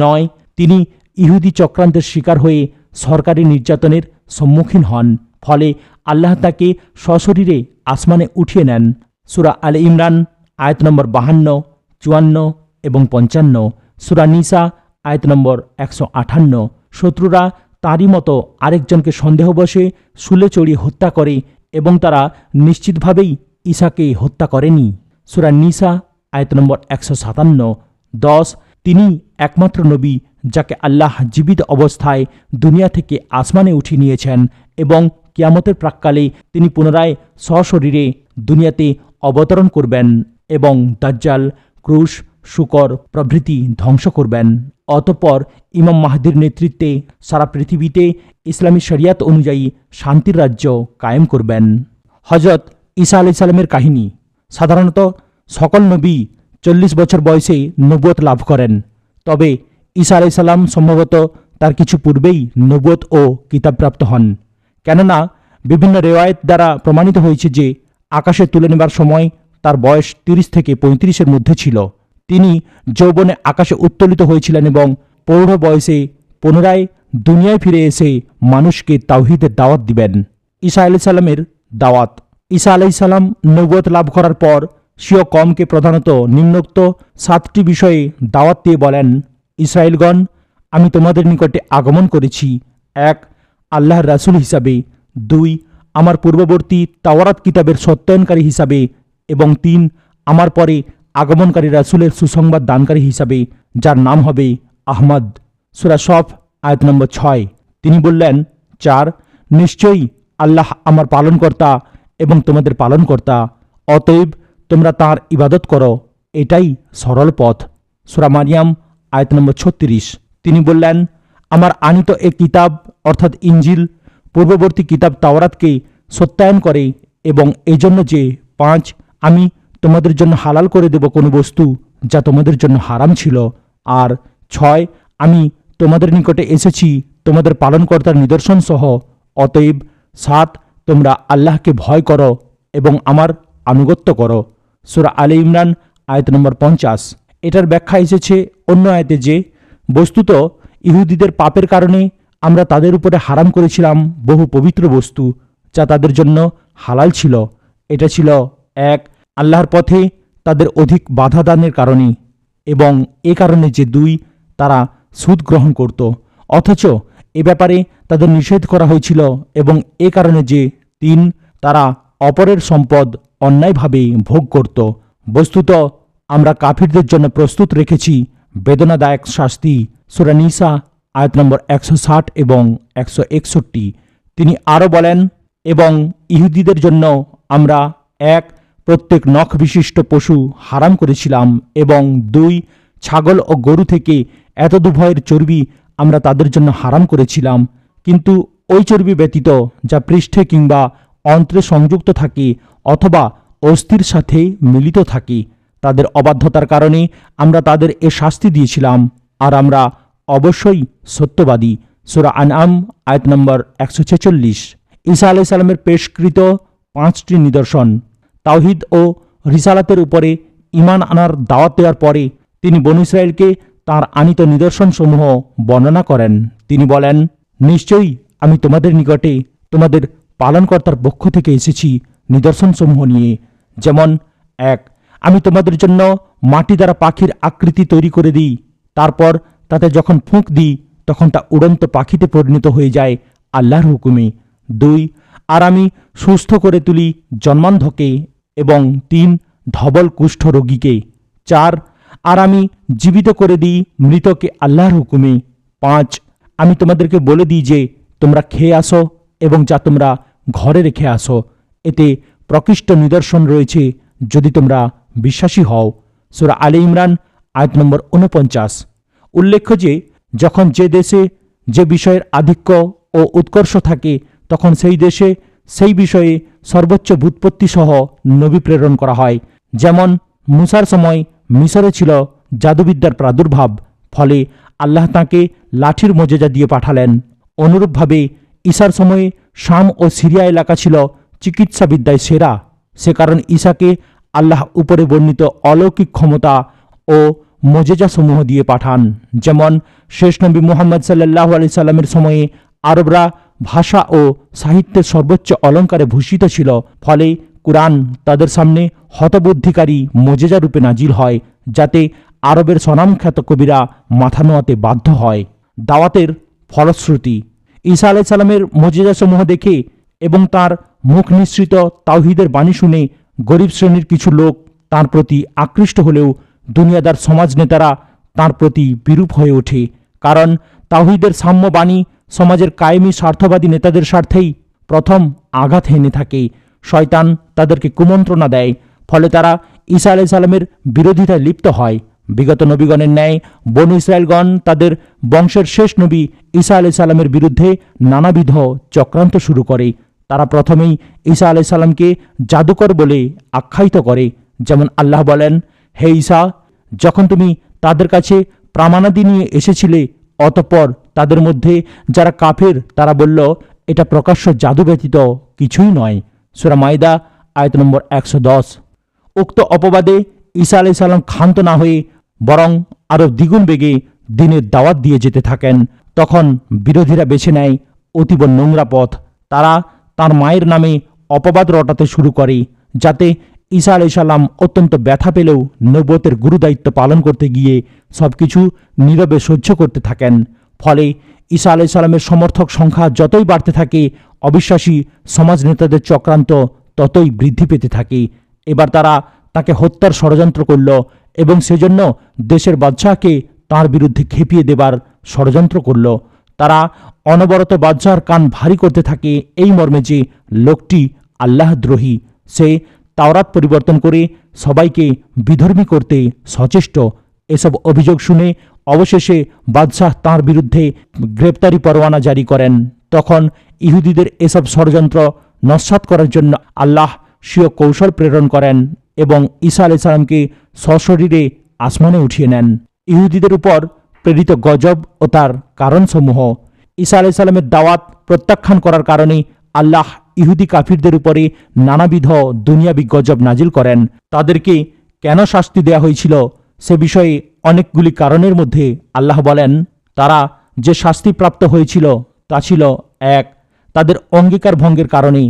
৯. তিনি ইহুদি চক্রান্তের শিকার হয়ে সরকারি নির্যাতনের সম্মুখীন হন, ফলে আল্লাহ তাকে সশরীরে আসমানে উঠিয়ে নেন। সূরা আলে ইমরান আয়াত নম্বর ৫২, ৫৪ এবং ৫৫। সূরা নিসা আয়াত নম্বর ১৫৮। শত্রুরা তাঁরই মতো আরেকজনকে সন্দেহবশে শুলে চড়িয়ে হত্যা করে এবং তারা নিশ্চিতভাবেই ঈসাকে হত্যা করেনি। সূরা নিসা আয়াত নম্বর ১৫৭। ১০. তিনি একমাত্র নবী যাকে আল্লাহ জীবিত অবস্থায় দুনিয়া থেকে আসমানে উঠিয়ে নিয়েছেন এবং কিয়ামতের প্রাক্কালে তিনি পুনরায় সশরীরে দুনিয়াতে অবতরণ করবেন এবং দাজ্জাল, ক্রুশ, শুকর প্রভৃতি ধ্বংস করবেন। অতঃপর ইমাম মাহদির নেতৃত্বে সারা পৃথিবীতে ইসলামী শরিয়াত অনুযায়ী শান্তির রাজ্য কায়েম করবেন। হজরত ঈসা আলাইহিস সালামের কাহিনী: সাধারণত সকল নবী ৪০ বছর বয়সে নবুয়ত লাভ করেন, তবে ঈসা আলাইহিস সালাম সম্ভবত তার কিছু পূর্বেই নবুয়ত ও কিতাবপ্রাপ্ত হন। কেননা বিভিন্ন রেওয়ায়েত দ্বারা প্রমাণিত হয়েছে যে আকাশে তুলে নেবার সময় তার বয়স ৩০ থেকে ৩৫-এর মধ্যে ছিল। তিনি যৌবনে আকাশে উত্তোলিত হয়েছিলেন এবং প্রৌঢ় বয়সে পুনরায় দুনিয়ায় ফিরে এসে মানুষকে তাওহীদের দাওয়াত দিবেন। ঈসা আলাইহিস সালামের দাওয়াত: ঈসা আলাইহিস সালাম নবুয়ত লাভ করার পর স্বীয় কওমকে প্রধানত নিম্নোক্ত ৭টি বিষয়ে দাওয়াত দিয়ে বলেন: ইসরায়েলগণ, আমি তোমাদের নিকটে আগমন করেছি ১. আল্লাহর রাসূল হিসাবে, ২. আমার পূর্ববর্তী তাওরাত কিতাবের সত্যায়নকারী হিসাবে এবং ৩. আমার পরে আগমনকারী রাসূলের সুসংবাদ দানকারী হিসাবে, যার নাম হবে আহমদ। সূরা সফ আয়াত নম্বর ৬। তিনি বললেন: ৪. নিশ্চয়ই আল্লাহ আমার পালনকর্তা এবং তোমাদের পালনকর্তা, অতএব তোমরা তাঁর ইবাদত করো, এটাই সরল পথ। সূরা মারিয়াম আয়াত নম্বর ৩৬। তিনি বললেন: আমার আনিত এ কিতাব অর্থাৎ ইনজিল পূর্ববর্তী কিতাব তাওরাতকে সত্যায়ন করে এবং এজন্য যে ৫. আমি তোমাদের জন্য হালাল করে দেব কোনো বস্তু যা তোমাদের জন্য হারাম ছিল, আর ৬. আমি তোমাদের নিকটে এসেছি তোমাদের পালনকর্তার নিদর্শন সহ, অতএব ৭. তোমরা আল্লাহকে ভয় করো এবং আমার আনুগত্য করো। সূরা আলে ইমরান আয়াত নম্বর ৫০। এটার ব্যাখ্যা এসেছে অন্য আয়াতে যে বস্তুত ইহুদিদের পাপের কারণে আমরা তাদের উপরে হারাম করেছিলাম বহু পবিত্র বস্তু যা তাদের জন্য হালাল ছিল। এটা ছিল ১. আল্লাহর পথে তাদের অধিক বাধা দানের কারণে এবং এ কারণে যে ২. তারা সুদ গ্রহণ করত, অথচ এ ব্যাপারে তাদের নিষেধ করা হয়েছিল এবং এ কারণে যে ৩. তারা অপরের সম্পদ অন্যায়ভাবে ভোগ করত। বস্তুত আমরা কাফিরদের জন্য প্রস্তুত রেখেছি বেদনাদায়ক শাস্তি। সূরা নিসা আয়াত নম্বর 160 এবং 161। তিনি আরও বলেন, এবং ইহুদিদের জন্য আমরা 1 প্রত্যেক নখ বিশিষ্ট পশু হারাম করেছিলাম, এবং 2 ছাগল ও গরু থেকে এতদুভয়ের চর্বি আমরা তাদের জন্য হারাম করেছিলাম, কিন্তু ওই চর্বি ব্যতীত যা পৃষ্ঠে কিংবা অন্ত্রে সংযুক্ত থাকে অথবা অস্থির সাথে মিলিত থাকে, তাদের অবাধ্যতার কারণে আমরা তাদের এ শাস্তি দিয়েছিলাম, আর আমরা অবশ্যই সত্যবাদী। সূরা আনআম আয়াত নম্বর 146। ঈসা আলাইহিস সালামের পেশকৃত 5টি নিদর্শন। তাওহীদ ও রিসালাতের উপরে ঈমান আনার দাওয়াত দেওয়ার পরে তিনি বনী ইসরায়েলকে তাঁর আনিত নিদর্শনসমূহ বর্ণনা করেন। তিনি বলেন, নিশ্চয়ই আমি তোমাদের নিকটে তোমাদের পালনকর্তার পক্ষ থেকে এসেছি নিদর্শনসমূহ নিয়ে। যেমন 1, আমি তোমাদের জন্য মাটি দ্বারা পাখির আকৃতি তৈরি করে দিই, তারপর তাতে যখন ফুঁক দিই তখন তা উড়ন্ত পাখিতে পরিণত হয়ে যায় আল্লাহর হুকুমে। 2, আর আমি সুস্থ করে তুলি জন্মান্ধকে, এবং 3, ধবল কুষ্ঠ রোগীকে। 4, আর আমি জীবিত করে দিই মৃতকে আল্লাহর হুকুমে। 5, আমি তোমাদেরকে বলে দিই যে তোমরা খেয়ে আসো এবং যা তোমরা ঘরে রেখে আসো, এতে প্রকৃষ্ট নিদর্শন রয়েছে যদি তোমরা বিশ্বাসী হও। সূরা আলে ইমরান আয়াত নম্বর 49। উল্লেখ্য যে যখন যে দেশে যে বিষয়ের আধিক্য ও উৎকর্ষ থাকে তখন সেই দেশে সেই বিষয়ে সর্বোচ্চ ব্যুৎপত্তি সহ নবী প্রেরণ করা হয়। যেমন মুসার সময় মিশরে ছিল জাদুবিদ্যার প্রাদুর্ভাব, ফলে আল্লাহ তাঁকে লাঠির মোজেজা দিয়ে পাঠালেন। অনুরূপভাবে ঈসার সময়ে শাম ও সিরিয়া এলাকা ছিল চিকিৎসাবিদ্যায় সেরা, সে কারণ ঈসাকে আল্লাহ উপরে বর্ণিত অলৌকিক ক্ষমতা ও মোজেজাসমূহ দিয়ে পাঠান। যেমন শেষ নবী মুহাম্মদ সাল্লাল্লাহু আলাইহি সাল্লামের সময়ে আরবরা ভাষা ও সাহিত্যের সর্বোচ্চ অলঙ্কারে ভূষিত ছিল, ফলে কুরআন তাদের সামনে হতবুদ্ধিকারী মোজেজা রূপে নাজিল হয়, যাতে আরবের স্বনামখ্যাত কবিরা মাথা নোয়াতে বাধ্য হয়। দাওয়াতের ফলশ্রুতি। ঈসা আলাইহিস সালামের মোজেজাসমূহ দেখে এবং তার মুখ নিঃসৃত তাওহীদের বাণী শুনে গরিব শ্রেণীর কিছু লোক তাঁর প্রতি আকৃষ্ট হলেও দুনিয়াদার সমাজ নেতারা তাঁর প্রতি বিরূপ হয়ে ওঠে, কারণ তাওহীদের সাম্য বাণী সমাজের কায়েমি স্বার্থবাদী নেতাদের স্বার্থেই প্রথম আঘাত হেনে থাকে। শয়তান তাদেরকে কুমন্ত্রণা দেয়, ফলে তারা ঈসা আলাইহিস সালামের বিরোধিতায় লিপ্ত হয়। বিগত নবীগণের ন্যায় বনু ইসরায়েলগণ তাদের বংশের শেষ নবী ঈসা আলাইহিস সালামের বিরুদ্ধে নানাবিধ চক্রান্ত শুরু করে। তারা প্রথমেই ঈসা আলাইহিস সালামকে জাদুকর বলে আখ্যায়িত করে। যেমন আল্লাহ বলেন, হে ঈসা, যখন তুমি তাদের কাছে প্রামাণাদি নিয়ে এসেছিলে, অতঃপর তাদের মধ্যে যারা কাফের তারা বলল, এটা প্রকাশ্য জাদু ব্যতীত কিছুই নয়। সূরা মাইদা আয়াত নম্বর 110। উক্ত অপবাদে ঈসা আলাইহিস সালাম ক্ষান্ত না হয়ে বরং আরও দ্বিগুণ বেগে দ্বীনের দাওয়াত দিয়ে যেতে থাকেন। তখন বিরোধীরা বেছে নেয় অতীব নোংরা পথ। তারা তার মায়ের নামে অপবাদ রটাতে শুরু করে, যাতে ঈসা আলাইহিস সালাম অত্যন্ত ব্যথা পেলেও নবুয়তের গুরুদায়িত্ব পালন করতে গিয়ে সবকিছু নীরবে সহ্য করতে থাকেন। ফলে ঈসা আলাইহিস সালামের সমর্থক সংখ্যা যতই বাড়তে থাকে, অবিশ্বাসী সমাজ নেতাদের চক্রান্ত ততই বৃদ্ধি পেতে থাকে। এবার তারা তাকে হত্যার ষড়যন্ত্র করল এবং সেজন্য দেশের বাদশাহকে তাঁর বিরুদ্ধে খেপিয়ে দেবার ষড়যন্ত্র করল। তারা অনবরত বাদশাহর কান ভারী করতে থাকে এই মর্মে যে লোকটি আল্লাহদ্রোহী, সে তাওরাত পরিবর্তন করে সবাইকে বিধর্মী করতে সচেষ্ট। এসব অভিযোগ শুনে অবশেষে বাদশাহ তাঁর বিরুদ্ধে গ্রেপ্তারি পরোয়ানা জারি করেন। তখন ইহুদিদের এসব ষড়যন্ত্র নস্যাৎ করার জন্য আল্লাহ স্বীয় কৌশল প্রেরণ করেন এবং ঈসা আলাইহিস সালামকে সশরীরে আসমানে উঠিয়ে নেন। ইহুদিদের উপর প্রেরিত গজব ও তার কারণসমূহ। ঈসা আলাইহিস সালামের দাওয়াত প্রত্যাখ্যান করার কারণে আল্লাহ ইহুদি কাফিরদের উপরে নানাবিধ দুনিয়াবি গজব নাজিল করেন। তাদেরকে কেন শাস্তি দেয়া হয়েছিল সে বিষয়ে অনেকগুলি কারণের মধ্যে আল্লাহ বলেন, তারা যে শাস্তিপ্রাপ্ত হয়েছিল তা ছিল 1, তাদের অঙ্গীকার ভঙ্গের কারণে,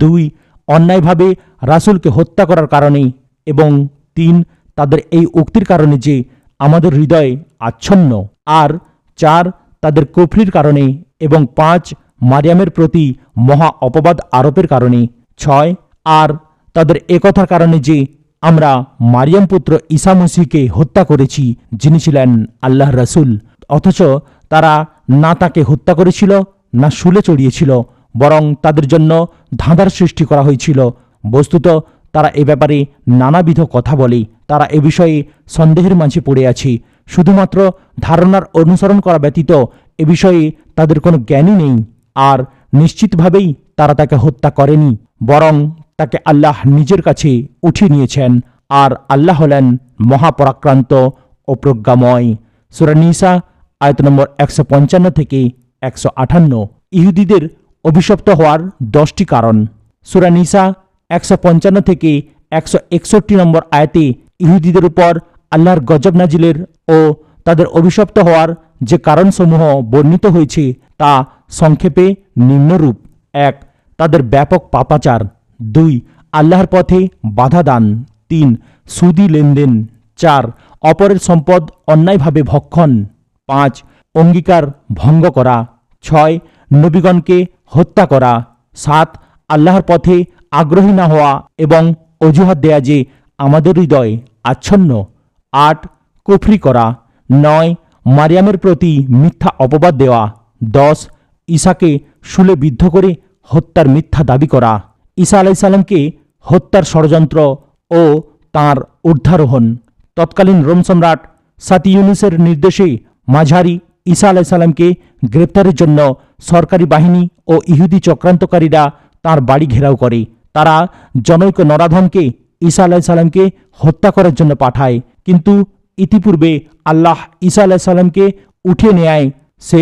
2, অন্যায়ভাবে রাসূলকে হত্যা করার কারণে, এবং 3, তাদের এই উক্তির কারণে যে আমাদের হৃদয় আচ্ছন্ন, আর 4, তাদের কুফরির কারণে, এবং 5, মারিয়ামের প্রতি মহা অপবাদ আরোপের কারণে, 6, আর তাদের একথার কারণে যে আমরা মারিয়াম পুত্র ঈসা মসিহকে হত্যা করেছি, যিনি ছিলেন আল্লাহর রাসূল। অথচ তারা না তাকে হত্যা করেছিল, না শুলে চড়িয়েছিল, বরং তাদের জন্য ধাঁধার সৃষ্টি করা হয়েছিল। বস্তুত তারা এ ব্যাপারে নানাবিধ কথা বলে। তারা এ বিষয়ে সন্দেহের মাঝে পড়ে আছে। শুধুমাত্র ধারণার অনুসরণ করা ব্যতীত এ বিষয়ে তাদের কোনো জ্ঞানই নেই। আর নিশ্চিতভাবেই তারা তাকে হত্যা করেনি, বরং তাকে আল্লাহ নিজের কাছে উঠিয়ে নিয়েছেন। আর আল্লাহ হলেন মহাপরাক্রান্ত ও প্রজ্ঞাময়। সূরা নিসা আয়াত নম্বর 155 থেকে 158। ইহুদিদের অভিশপ্ত হওয়ার 10টি কারণ। সূরা নিসা 155 থেকে 161 নম্বর আয়াতে ইহুদিদের উপর আল্লাহর গজব নাজিলের ও তাদের অভিশপ্ত হওয়ার যে কারণসমূহ বর্ণিত হয়েছে তা সংক্ষেপে নিম্নরূপ: 1. তাদের ব্যাপক পাপাচার। 2. আল্লাহর পথে বাধা দান। 3. সুদি লেনদেন। 4. অপরের সম্পদ অন্যায়ভাবে ভক্ষণ। 5. অঙ্গীকার ভঙ্গ করা। 6. নবীগণকে হত্যা করা। 7. আল্লাহর পথে আগ্রহী না হওয়া এবং অজুহাত দেয়া যে আমাদের হৃদয় আচ্ছন্ন। 8. কুফরি করা। 9. মারিয়ামের প্রতি মিথ্যা অপবাদ দেওয়া। 10. ঈসাকে শুলে বিদ্ধ করে হত্যার মিথ্যা দাবি করা। ঈসা আলাইসাল্লামকে হত্যার ষড়যন্ত্র ও তাঁর ঊর্ধ্বারোহণ। তৎকালীন রোম সম্রাট সাতিউনুসের নির্দেশে মাঝারি ঈসা আলাইসাল্লামকে গ্রেপ্তারের জন্য সরকারি বাহিনী ও ইহুদি চক্রান্তকারীরা তাঁর বাড়ি ঘেরাও করে। তারা জনৈক নরাধমকে ঈসা আলাইসাল্লামকে হত্যা করার জন্য পাঠায়, কিন্তু ইতিপূর্বে আল্লাহ ঈসা আলাইসাল্লামকে উঠিয়ে নেয়। সে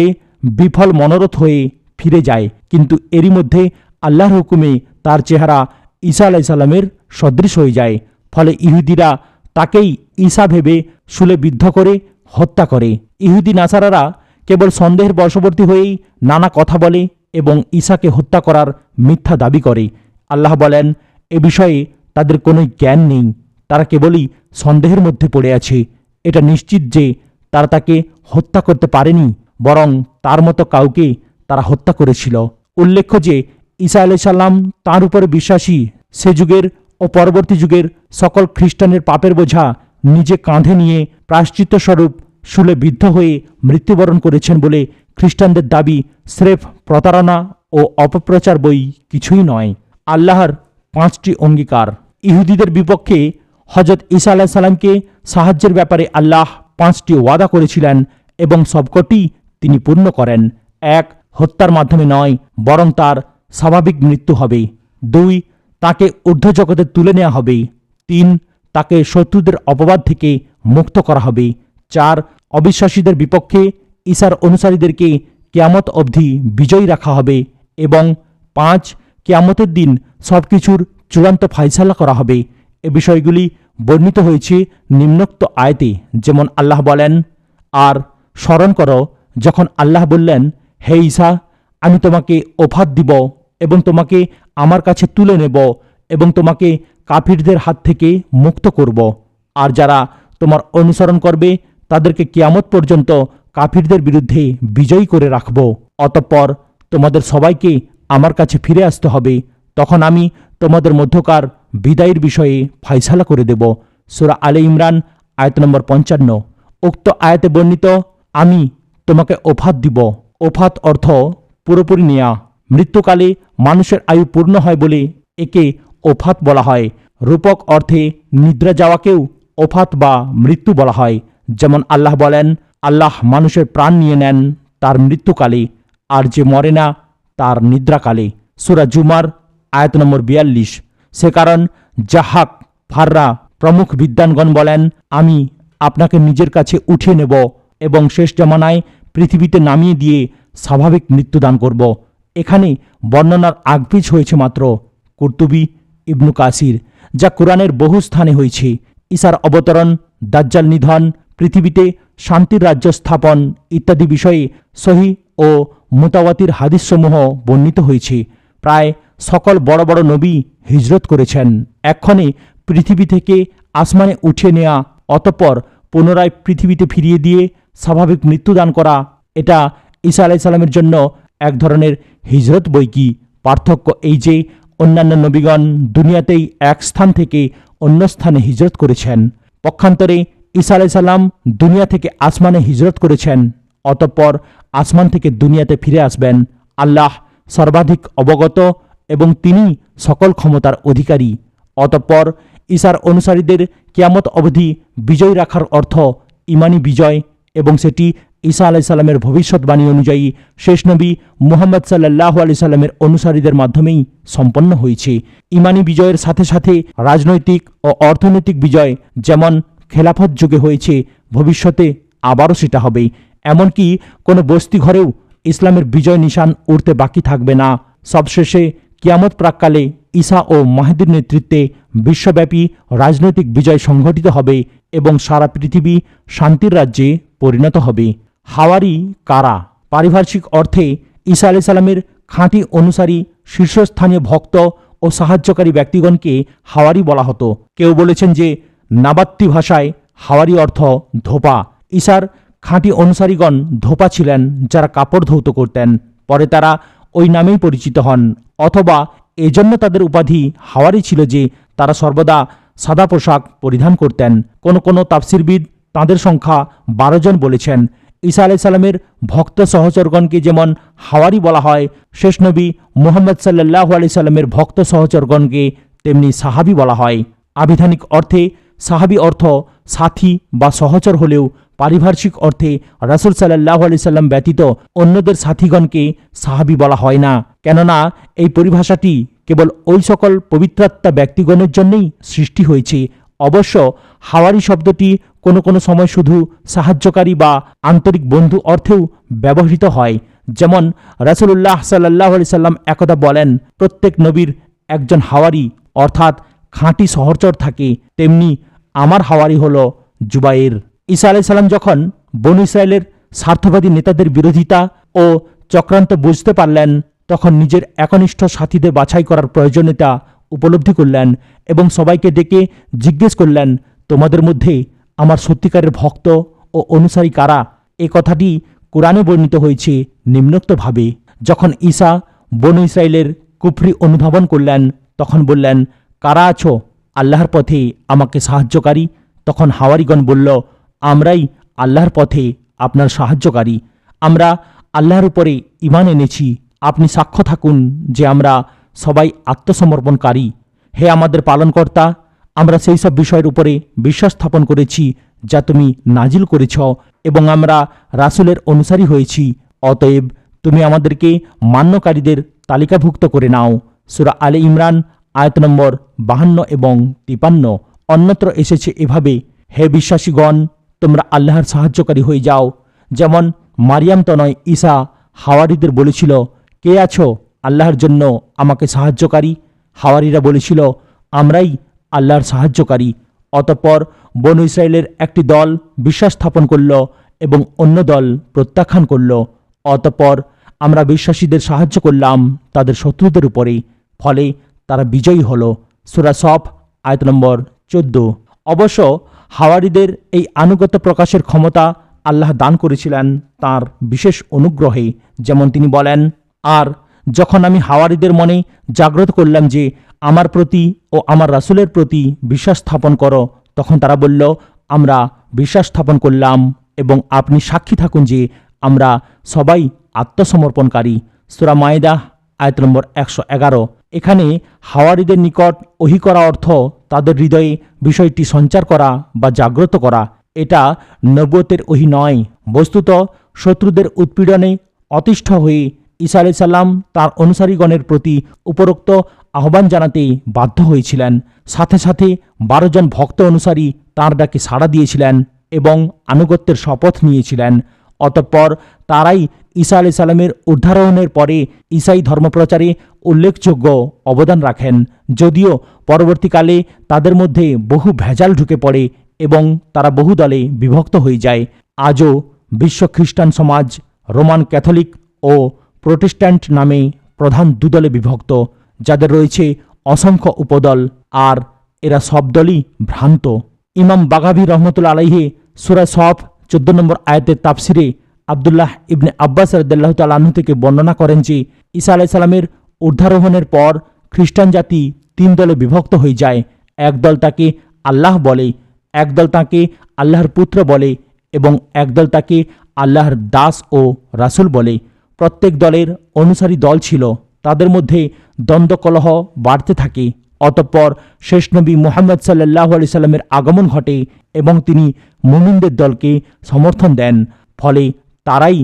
বিফল মনোরথ হয়ে ফিরে যায়, কিন্তু এরই মধ্যে আল্লাহর হুকুমে তার চেহারা ঈসা আলাইসাল্লামের সদৃশ হয়ে যায়। ফলে ইহুদিরা তাকেই ঈসা ভেবে শুলে বিদ্ধ করে হত্যা করে। ইহুদি নাসারারা কেবল সন্দেহের বশবর্তী হয়েই নানা কথা বলে এবং ঈসাকে হত্যা করার মিথ্যা দাবি করে। আল্লাহ বলেন, এ বিষয়ে তাদের কোনো জ্ঞান নেই, তারা কেবলই সন্দেহের মধ্যে পড়ে আছে। এটা নিশ্চিত যে তারা তাকে হত্যা করতে পারেনি, বরং তার মতো কাউকে তারা হত্যা করেছিল। উল্লেখ্য যে ঈসা আলাইসাল্লাম তাঁর উপরে বিশ্বাসী সে যুগের ও পরবর্তী যুগের সকল খ্রিস্টানের পাপের বোঝা নিজে কাঁধে নিয়ে প্রায়শ্চিত্ত স্বরূপ শুলে বিদ্ধ হয়ে মৃত্যুবরণ করেছেন বলে খ্রিস্টানদের দাবি স্রেফ প্রতারণা ও অপপ্রচার বই কিছুই নয়। আল্লাহর 5টি অঙ্গীকার। ইহুদিদের বিপক্ষে হজরত ঈসা আলাইহিস সালামকে সাহায্যের ব্যাপারে আল্লাহ 5টি ওয়াদা করেছিলেন এবং সবকটি তিনি পূর্ণ করেন। 1. হত্যার মাধ্যমে নয়, বরং তার স্বাভাবিক মৃত্যু হবে। 2. তাকে ঊর্ধ্বজগতে তুলে নেওয়া হবে। 3. তাকে শত্রুদের অপবাদ থেকে মুক্ত করা হবে। 4. অবিশ্বাসীদের বিপক্ষে ঈসার অনুসারীদেরকে কিয়ামত অবধি বিজয়ী রাখা হবে। এবং 5. কিয়ামতের দিন সবকিছুর চূড়ান্ত ফায়সালা করা হবে। এ বিষয়গুলি বর্ণিত হয়েছে নিম্নোক্ত আয়াতে, যেমন আল্লাহ বলেন, আর স্মরণ করো যখন আল্লাহ বললেন, হে ঈসা, আমি তোমাকে ওফাত দিব এবং তোমাকে আমার কাছে তুলে নেব এবং তোমাকে কাফিরদের হাত থেকে মুক্ত করব। আর যারা তোমার অনুসরণ করবে তাদেরকে কিয়ামত পর্যন্ত কাফিরদের বিরুদ্ধে বিজয়ী করে রাখব। অতঃপর তোমাদের সবাইকে আমার কাছে ফিরে আসতে হবে, তখন আমি তোমাদের মধ্যকার বিদায়ের বিষয়ে ফায়সালা করে দেব। সূরা আলে ইমরান আয়াত নম্বর 55। উক্ত আয়াতে বর্ণিত আমি তোমাকে ওফাত দিব, ওফাত অর্থ পুরোপুরি নেয়া। মৃত্যুকালে মানুষের আয়ু পূর্ণ হয় বলে একে ওফাত বলা হয়। রূপক অর্থে নিদ্রা যাওয়াকেও ওফাত বা মৃত্যু বলা হয়। যেমন আল্লাহ বলেন, আল্লাহ মানুষের প্রাণ নিয়ে নেন তার মৃত্যুকালে, আর যে মরে না তার নিদ্রাকালে। সূরা জুমার আয়াত নম্বর 42। সে কারণ জাহাক, ফাররা প্রমুখ বিদ্বানগণ বলেন, আমি আপনাকে নিজের কাছে উঠিয়ে নেব এবং শেষ জামানায় পৃথিবীতে নামিয়ে দিয়ে স্বাভাবিক মৃত্যুদান করব। এখানে বর্ণনার আগপিছ হয়েছে মাত্র। কুরতুবী, ইবনু কাসির, যা কোরআনের বহু স্থানে হয়েছে। ঈসার অবতরণ, দাজ্জাল নিধন, পৃথিবীতে শান্তির রাজ্য স্থাপন ইত্যাদি বিষয়ে সহিহ ও মুতাওয়াতির হাদিসসমূহ বর্ণিত হয়েছে। প্রায় সকল বড় বড় নবী হিজরত করেছেন। এক্ষণে পৃথিবী থেকে আসমানে উঠিয়ে নেওয়া, অতঃপর পুনরায় পৃথিবীতে ফিরিয়ে দিয়ে স্বাভাবিক মৃত্যুদান করা, এটা ঈসা আলাইহিস সালামের জন্য এক ধরনের হিজরত বই কি। পার্থক্য এই যে অন্যান্য নবীগণ দুনিয়াতেই এক স্থান থেকে অন্য স্থানে হিজরত করেছেন। পক্ষান্তরে ঈসা আলাইসাল্লাম দুনিয়া থেকে আসমানে হিজরত করেছেন, অতঃপর আসমান থেকে দুনিয়াতে ফিরে আসবেন। আল্লাহ সর্বাধিক অবগত এবং তিনি সকল ক্ষমতার অধিকারী। অতঃপর ঈসার অনুসারীদের কিয়ামত অবধি বিজয় রাখার অর্থ ইমানি বিজয়, এবং সেটি ঈসা আলাইসাল্লামের ভবিষ্যৎবাণী অনুযায়ী শেষ নবী মুহাম্মদ সাল্লাল্লাহু আলাইহি সাল্লামের অনুসারীদের মাধ্যমেই সম্পন্ন হয়েছে। ইমানি বিজয়ের সাথে সাথে রাজনৈতিক ও অর্থনৈতিক বিজয় যেমন খেলাফত যুগে হয়েছে, ভবিষ্যতে আবারও সেটা হবে। এমনকি কোনো বস্তি ঘরেও ইসলামের বিজয় নিশান উড়তে বাকি থাকবে না। সবশেষে কিয়ামত প্রাককালে ঈসা ও মাহদীর নেতৃত্বে বিশ্বব্যাপী রাজনৈতিক বিজয় সংঘটিত হবে এবং সারা পৃথিবী শান্তির রাজ্যে পরিণত হবে। হাওয়ারি কারা? পারিভাষিক অর্থে ঈসা আলাইহিস সালামের খাঁটি অনুসারী, শীর্ষস্থানীয় ভক্ত ও সাহায্যকারী ব্যক্তিগণকে হাওয়ারি বলা হতো। কেউ বলেছেন যে নাবাত্তি ভাষায় হাওয়ারি অর্থ ধোপা। ঈসার খাঁটি অনুসারীগণ ধোপা ছিলেন, যারা কাপড় ধৌত করতেন। পরে তারা ওই নামেই পরিচিত হন, অথবা এজন্য তাদের উপাধি হাওয়ারি ছিল যে তারা সর্বদা সাদা পোশাক পরিধান করতেন। কোনো তাফসিরবিদ তাঁদের সংখ্যা 12 জন বলেছেন। ঈসা আলাইহিস সালামের ভক্ত সহচরগণকে যেমন হাওয়ারি বলা হয়, শেষ নবী মুহাম্মদ সাল্লাল্লাহু আলাইহি সাল্লামের ভক্ত সহচরগণকে তেমনি সাহাবী বলা হয়। আবিধানিক অর্থে সাহাবী অর্থ সাথী বা সহচর হলেও পারিভাষিক অর্থে রাসূল সাল্লাল্লাহু আলাইহি সাল্লাম ব্যতীত অন্যদের সাথীগণকে সাহাবী বলা হয় না, কেননা এই পরিভাষাটি কেবল ওই সকল পবিত্রাত্মা ব্যক্তিগণের জন্যই সৃষ্টি হয়েছে। অবশ্য হাওয়ারি শব্দটি কোনো সময় শুধু সাহায্যকারী বা আন্তরিক বন্ধু অর্থেও ব্যবহৃত হয়। যেমন রাসূলুল্লাহ সাল্লাল্লাহু আলাইহি সাল্লাম একদা বলেন, প্রত্যেক নবীর একজন হাওয়ারি অর্থাৎ খাঁটি সহচর থাকে, তেমনি আমার হাওয়ারি হল জুবাইর। ঈসা আলাইহিস সালাম যখন বনু ইসরায়েলের স্বার্থবাদী নেতাদের বিরোধিতা ও চক্রান্ত বুঝতে পারলেন, তখন নিজের একনিষ্ঠ সাথীদের বাছাই করার প্রয়োজনীয়তা উপলব্ধি করলেন এবং সবাইকে ডেকে জিজ্ঞেস করলেন, তোমাদের মধ্যে আমার সত্যিকারের ভক্ত ও অনুসারী কারা? এ কথাটি কোরআনে বর্ণিত হয়েছে নিম্নোক্তভাবে। যখন ঈসা বনু ইসরায়েলের কুফরি অনুধাবন করলেন, তখন বললেন, কারা আছো আল্লাহর পথে আমাকে সাহায্যকারী? তখন হাওয়ারিগণ বলল, আমরাই আল্লাহর পথে আপনার সাহায্যকারী। আমরা আল্লাহর উপরে ঈমান এনেছি, আপনি সাক্ষ্য থাকুন যে আমরা সবাই আত্মসমর্পণকারী। হে আমাদের পালনকর্তা, আমরা সেই সব বিষয়ের উপরে বিশ্বাস স্থাপন করেছি যা তুমি নাজিল করেছ, এবং আমরা রাসূলের অনুসারী হয়েছি। অতএব তুমি আমাদেরকে মান্যকারীদের তালিকাভুক্ত করে নাও। সূরা আলে ইমরান আয়াত নম্বর 52 এবং 53। অন্যত্র এসেছে এভাবে, হে বিশ্বাসীগণ, তোমরা আল্লাহর সাহায্যকারী হয়ে যাও। যেমন মারিয়াম তনয় ঈসা হাওয়ারিদের বলেছিল, কে আছো আল্লাহর জন্য আমাকে সাহায্যকারী? হাওয়ারিরা বলেছিল, আমরাই আল্লাহর সাহায্যকারী। অতঃপর বনু ইসরায়েলের একটি দল বিশ্বাস স্থাপন করল এবং অন্য দল প্রত্যাখ্যান করল। অতঃপর আমরা বিশ্বাসীদের সাহায্য করলাম তাদের শত্রুদের উপরে, ফলে তারা বিজয়ী হল। সূরা সফ আয়াত নম্বর 14। অবশ্য হাওয়ারিদের এই আনুগত্য প্রকাশের ক্ষমতা আল্লাহ দান করেছিলেন তাঁর বিশেষ অনুগ্রহে। যেমন তিনি বলেন, আর যখন আমি হাওয়ারিদের মনে জাগ্রত করলাম যে আমার প্রতি ও আমার রাসূলের প্রতি বিশ্বাস স্থাপন করো, তখন তারা বলল, আমরা বিশ্বাস স্থাপন করলাম এবং আপনি সাক্ষী থাকুন যে আমরা সবাই আত্মসমর্পণকারী। সূরা মায়েদা আয়াত নম্বর 111। এখানে হাওয়ারিদের নিকট ওহী করা অর্থ তাদের হৃদয়ে বিষয়টি সঞ্চার করা বা জাগ্রত করা। এটা নবুয়তের ওহী নয়। বস্তুত শত্রুদের উৎপীড়নে অতিষ্ঠ হয়ে ঈসা আলাইহিস সালাম তাঁর অনুসারীগণের প্রতি উপরোক্ত আহ্বান জানাতে বাধ্য হয়েছিলেন। সাথে সাথে 12 জন ভক্ত অনুসারী তাঁর ডাকে সাড়া দিয়েছিলেন এবং আনুগত্যের শপথ নিয়েছিলেন। অতঃপর তারাই ঈসা আলাইহিস সালামের উদ্ধারণের পরে ঈসাই ধর্মপ্রচারে উল্লেখযোগ্য অবদান রাখেন, যদিও পরবর্তীকালে তাদের মধ্যে বহু ভেজাল ঢুকে পড়ে এবং তারা বহু দলে বিভক্ত হয়ে যায়। আজও বিশ্ব খ্রিস্টান সমাজ রোমান ক্যাথলিক ও প্রোটেস্ট্যান্ট নামে প্রধান দুদলে বিভক্ত, যাদের রয়েছে অসংখ্য উপদল, আর এরা সব দলই ভ্রান্ত। ইমাম বাগাভী রহমতুল্লাহ আলাইহি সূরা সফ 14 নম্বর আয়াতের তাফসিরে আব্দুল্লাহ ইবনে আব্বাস রাদিয়াল্লাহু তাআলা আনহু থেকে বর্ণনা করেন যে ঈসা আলাইহিস সালামের ঊর্ধ্বারোহণের পর খ্রিস্টান জাতি 3 দলে বিভক্ত হয়ে যায়। একদল তাকে আল্লাহ বলে, একদল তাকে আল্লাহর পুত্র বলে এবং একদল তাকে আল্লাহর দাস ও রাসূল বলে। প্রত্যেক দলের অনুসারী দল ছিল, তাদের মধ্যে দ্বন্দ্বকলহ বাড়তে থাকে। অতঃপর শেষ নবী মুহাম্মদ সাল্লাল্লাহু আলাইহি সাল্লামের আগমন ঘটে এবং তিনি মুমিনদের দলকে সমর্থন দেন। ফলে তারাই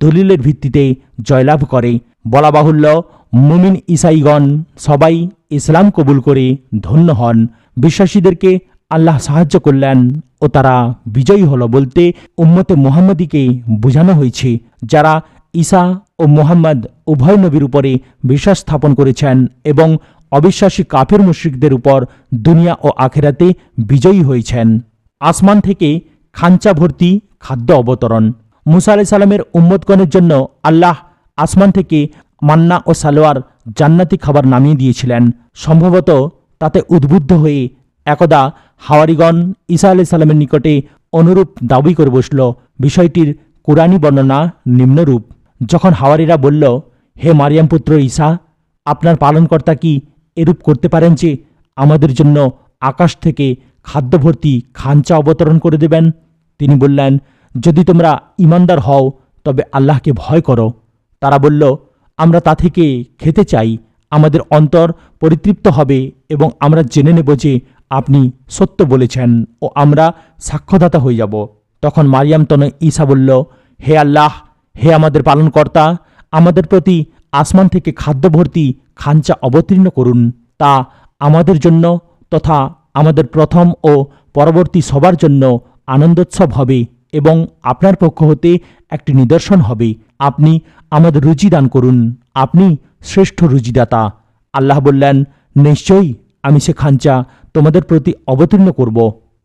দলিলের ভিত্তিতে জয়লাভ করে। বলা বাহুল্য, মুমিন ঈসাইগণ সবাই ইসলাম কবুল করে ধন্য হন। বিশ্বাসীদেরকে আল্লাহ সাহায্য করলেন ও তারা বিজয়ী হলো বলতে উম্মতে মুহাম্মদীকে বোঝানো হয়েছে, যারা ঈসা ও মুহাম্মদ উভয় নবীর উপরে বিশ্বাস স্থাপন করেছেন এবং অবিশ্বাসী কাফের মুশরিকদের উপর দুনিয়া ও আখিরাতে বিজয়ী হয়েছেন। আসমান থেকে খাঞ্চা ভর্তি খাদ্য অবতরণ। মুসা আলাইহিস সালামের উম্মতগণের জন্য আল্লাহ আসমান থেকে মান্না ও সালোয়ার জান্নাতি খাবার নামিয়ে দিয়েছিলেন। সম্ভবত তাতে উদ্বুদ্ধ হয়ে একদা হাওয়ারিগণ ঈসা আলাইহিস সালামের নিকটে অনুরূপ দাবি করে বসল। বিষয়টির কুরআনী বর্ণনা নিম্নরূপ: যখন হাওয়ারিরা বলল, হে মারিয়াম পুত্র ঈসা, আপনার পালনকর্তা কি এরূপ করতে পারেন যে আমাদের জন্য আকাশ থেকে খাদ্যভর্তি খাঞ্চা অবতরণ করে দেবেন? তিনি বললেন, যদি তোমরা ঈমানদার হও তবে আল্লাহকে ভয় করো। তারা বলল, আমরা তা থেকে খেতে চাই, আমাদের অন্তর পরিতৃপ্ত হবে এবং আমরা জেনে নেব যে আপনি সত্য বলেছেন ও আমরা সাক্ষ্যদাতা হয়ে যাব। তখন মারিয়াম তনয় ঈসা বলল, হে আল্লাহ, হে আমাদের পালনকর্তা, আমাদের প্রতি আসমান থেকে খাদ্যভর্তি খাঞ্চা অবতীর্ণ করুন, তা আমাদের জন্য তথা আমাদের প্রথম ও পরবর্তী সবার জন্য আনন্দোৎসব হবে এবং আপনার পক্ষ হতে একটি নিদর্শন হবে। আপনি আমাদের রুজি দান করুন, আপনি শ্রেষ্ঠ রুজিদাতা। আল্লাহ বললেন, নিশ্চয়ই আমি সে খাঞ্চা তোমাদের প্রতি অবতীর্ণ করব।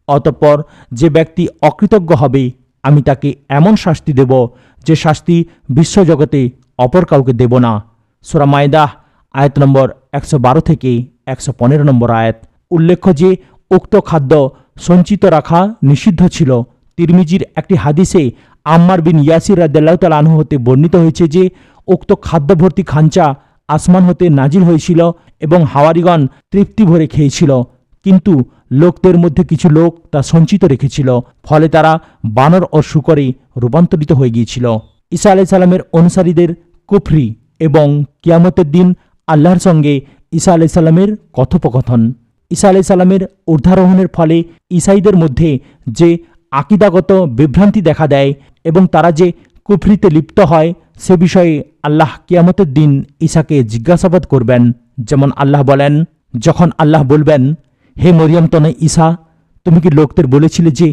অতঃপর যে ব্যক্তি অকৃতজ্ঞ হবে আমি তাকে এমন শাস্তি দেব যে শাস্তি বিশ্বজগতে অপর কাউকে দেব না। সূরা মায়দাহ আয়াত নম্বর 112 থেকে 115 নম্বর আয়াত। উল্লেখ্য যে উক্ত খাদ্য সঞ্চিত রাখা নিষিদ্ধ ছিল। তিরমিজির একটি হাদিসে আম্মার বিন ইয়াসির রাদিয়াল্লাহু তাআলা আনহু হতে বর্ণিত হয়েছে যে উক্ত খাদ্যভর্তি খাঞ্চা আসমান হতে নাজিল হয়েছিল এবং হাওয়ারিগণ তৃপ্তি ভরে খেয়েছিল, কিন্তু লোকদের মধ্যে কিছু লোক তা সঞ্চিত রেখেছিল, ফলে তারা বানর ও শূকরে রূপান্তরিত হয়ে গিয়েছিল। ঈসা আলাইহিস সালামের অনুসারীদের কুফরি এবং কিয়ামতের দিন আল্লাহর সঙ্গে ঈসা আলাইহিস সালামের কথোপকথন। ঈসা আলাইহিস সালামের ঊর্ধ্বারোহণের ফলে ঈসাইদের মধ্যে যে আকীদাগত বিভ্রান্তি দেখা দেয় এবং তারা যে কুফরিতে লিপ্ত হয় সে বিষয়ে আল্লাহ কিয়ামতের দিন ঈসাকে জিজ্ঞাসাবাদ করবেন। যেমন আল্লাহ বলেন, যখন আল্লাহ বলবেন, হে মরিয়ম তনয় ঈসা, তুমি কি লোকদের বলেছিলে যে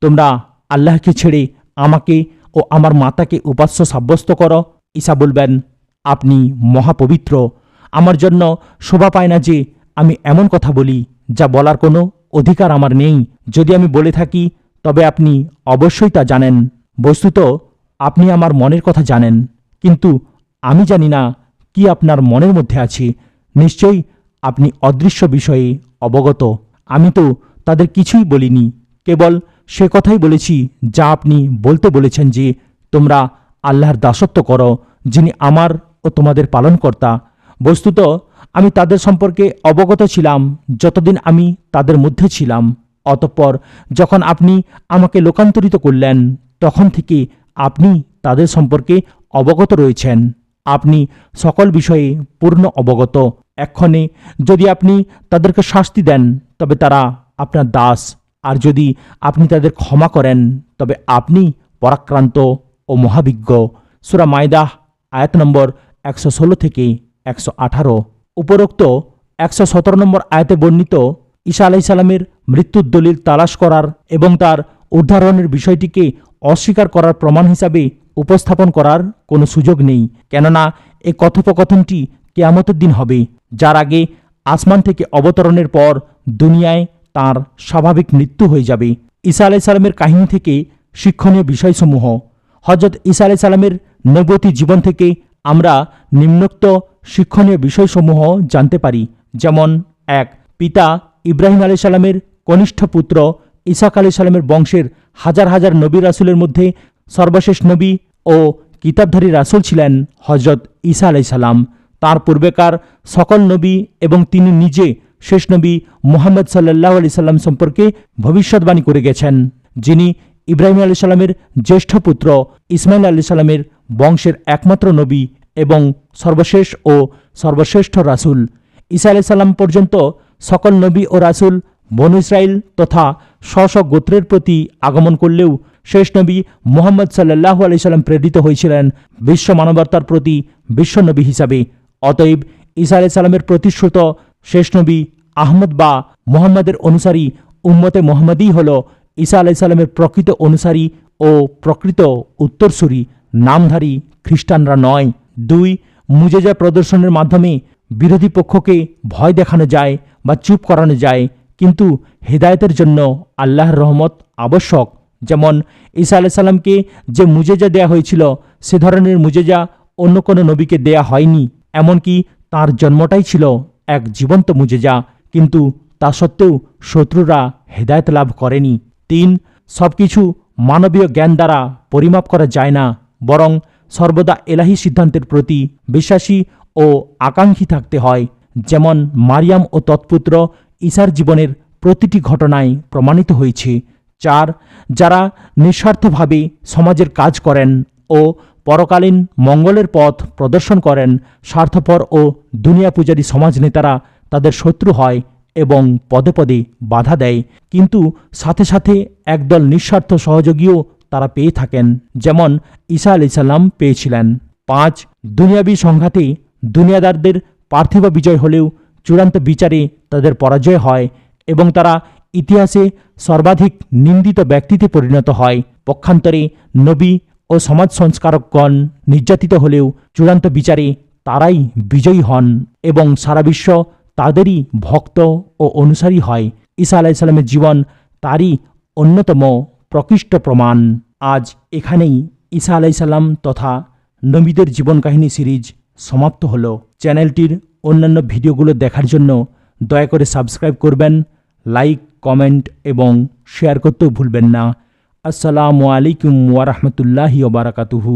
তোমরা আল্লাহকে ছেড়ে আমাকে ও আমার মাতাকে উপাস্য সাব্যস্ত করো? ঈসা বলবেন, আপনি মহাপবিত্র, আমার জন্য শোভা পায় না যে আমি এমন কথা বলি যা বলার কোনো অধিকার আমার নেই। যদি আমি বলে থাকি তবে আপনি অবশ্যই তা জানেন। বস্তুত আপনি আমার মনের কথা জানেন, কিন্তু আমি জানি না কি আপনার মনের মধ্যে আছে। নিশ্চয়ই আপনি অদৃশ্য বিষয়ে অবগত। আমি তো তাদের কিছুই বলিনি, কেবল সে কথাই বলেছি যা আপনি বলতে বলেছেন যে তোমরা আল্লাহর দাসত্ব করো, যিনি আমার ও তোমাদের পালনকর্তা। বস্তুত আমি তাদের সম্পর্কে অবগত ছিলাম যতদিন আমি তাদের মধ্যে ছিলাম। অতঃপর যখন আপনি আমাকে লোকান্তরিত করলেন তখন থেকে আপনি তাদের সম্পর্কে অবগত রয়েছেন। আপনি সকল বিষয়ে পূর্ণ অবগত। এক্ষণে যদি আপনি তাদেরকে শাস্তি দেন তবে তারা আপনার দাস, আর যদি আপনি তাদের ক্ষমা করেন তবে আপনি পরাক্রান্ত ও মহাবিজ্ঞ। সূরা মায়দাহ আয়াত নম্বর 116 থেকে 118। উপরোক্ত 117 নম্বর আয়াতে বর্ণিত ঈসা আলাইহিস সালামের মৃত্যুর দলিল তালাশ করার এবং তার উদ্ধারণের বিষয়টিকে অস্বীকার করার প্রমাণ হিসাবে উপস্থাপন করার কোনো সুযোগ নেই, কেননা এই কথোপকথনটি কিয়ামতের দিন হবে, যার আগে আসমান থেকে অবতরণের পর দুনিয়ায় তার স্বাভাবিক মৃত্যু হয়ে যাবে। ঈসা আলাইহিস সালামের কাহিনী থেকে শিক্ষণীয় বিষয়সমূহ। হযরত ঈসা আলাইহিস সালামের নবুয়তি জীবন থেকে আমরা নিম্নোক্ত শিক্ষণীয় বিষয়সমূহ জানতে পারি। যেমন 1. পিতা ইব্রাহিম আলাইহিস সালামের কনিষ্ঠ পুত্র ইসহাক আলাইহিস সালামের বংশের হাজার হাজার নবী রাসূলের মধ্যে সর্বশেষ নবী ও কিতাবধারী রাসূল ছিলেন হযরত ঈসা আলাইহিস সালাম। তাঁর পূর্বেকার সকল নবী এবং তিনি নিজে শেষ নবী মুহাম্মদ সাল্লাল্লাহু আলাইহি সাল্লাম সম্পর্কে ভবিষ্যৎবাণী করে গেছেন, যিনি ইব্রাহিম আলাইহিস সালামের জ্যেষ্ঠ পুত্র, ইসমাইল আলাইহিস সালামের বংশের একমাত্র নবী এবং সর্বশেষ ও সর্বশ্রেষ্ঠ রাসূল। ঈসা আলাইহিস সালাম পর্যন্ত সকল নবী ও রাসূল বনু ইসরাইল তথা স্ব গোত্রের প্রতি আগমন করলেও শেষ নবী মুহাম্মদ সাল্লাল্লাহু আলাইহি সাল্লাম প্রেরিত হয়েছিলেন বিশ্ব মানবতার প্রতি বিশ্ব নবী হিসাবে। অতএব ঈসা আলাইহিস সালামের প্রতিশ্রুত শেষ নবী আহমদ বা মুহাম্মাদের অনুসারী উম্মতে মুহাম্মাদী হল ঈসা আলাইহিস সালামের প্রকৃত অনুসারী ও প্রকৃত উত্তরসূরি, নামধারী খ্রিস্টানরা নয়। 2. মুজেজা প্রদর্শনের মাধ্যমে বিরোধী পক্ষকে ভয় দেখানো যায় বা চুপ করানো যায়, কিন্তু হেদায়েতের জন্য আল্লাহর রহমত আবশ্যক। যেমন ঈসা আলাইহিস সালামকে যে মুজেজা দেয়া হয়েছিল সে ধরনের মুজেজা অন্য কোনো নবীকে দেয়া হয়নি। এমনকি তার জন্মটাই ছিল এক জীবন্ত মুজেজা, কিন্তু তা সত্ত্বেও শত্রুরা হেদায়েত লাভ করেনি। 3. সবকিছু মানবীয় জ্ঞান দ্বারা পরিমাপ করা যায় না, বরং সর্বদা এলাহী সিদ্ধান্তের প্রতি বিশ্বাসী ও আকাঙ্ক্ষী থাকতে হয়, যেমন মারিয়াম ও তৎপুত্র ঈসার জীবনের প্রতিটি ঘটনায় প্রমাণিত হয়েছে। 4. যারা নিঃস্বার্থভাবে সমাজের কাজ করেন ও পরকালীন মঙ্গলের পথ প্রদর্শন করেন, স্বার্থপর ও দুনিয়া পূজারী সমাজ নেতারা তাদের শত্রু হয় এবং পদে পদে বাধা দেয়, কিন্তু সাথে সাথে একদল নিঃস্বার্থ সহযোগীও তারা পেয়ে থাকেন, যেমন ঈসা আলাইহিস সালাম পেয়েছিলেন। 5. দুনিয়াবী সংঘাতে দুনিয়াদারদের পার্থিব বিজয় হলেও চূড়ান্ত বিচারে তাদের পরাজয় হয় এবং তারা ইতিহাসে সর্বাধিক নিন্দিত ব্যক্তিতে পরিণত হয়। পক্ষান্তরে নবী ও সমাজ সংস্কারকগণ নির্যাতিত হলেও চূড়ান্ত বিচারে তারাই বিজয়ী হন এবং সারা বিশ্ব তাদেরই ভক্ত ও অনুসারী হয়। ঈসা আলাইহিস সালামের জীবন তারই অন্যতম প্রকৃষ্ট প্রমাণ। আজ এখানেই ঈসা আলাইহিস সালাম তথা নবীদের জীবন কাহিনী সিরিজ সমাপ্ত হলো। চ্যানেলটির অন্যান্য ভিডিওগুলো দেখার জন্য দয়া করে সাবস্ক্রাইব করবেন, লাইক, কমেন্ট এবং শেয়ার করতেও ভুলবেন না। আসসালামু আলাইকুম ওয়া রাহমাতুল্লাহি ওয়া বারাকাতুহু।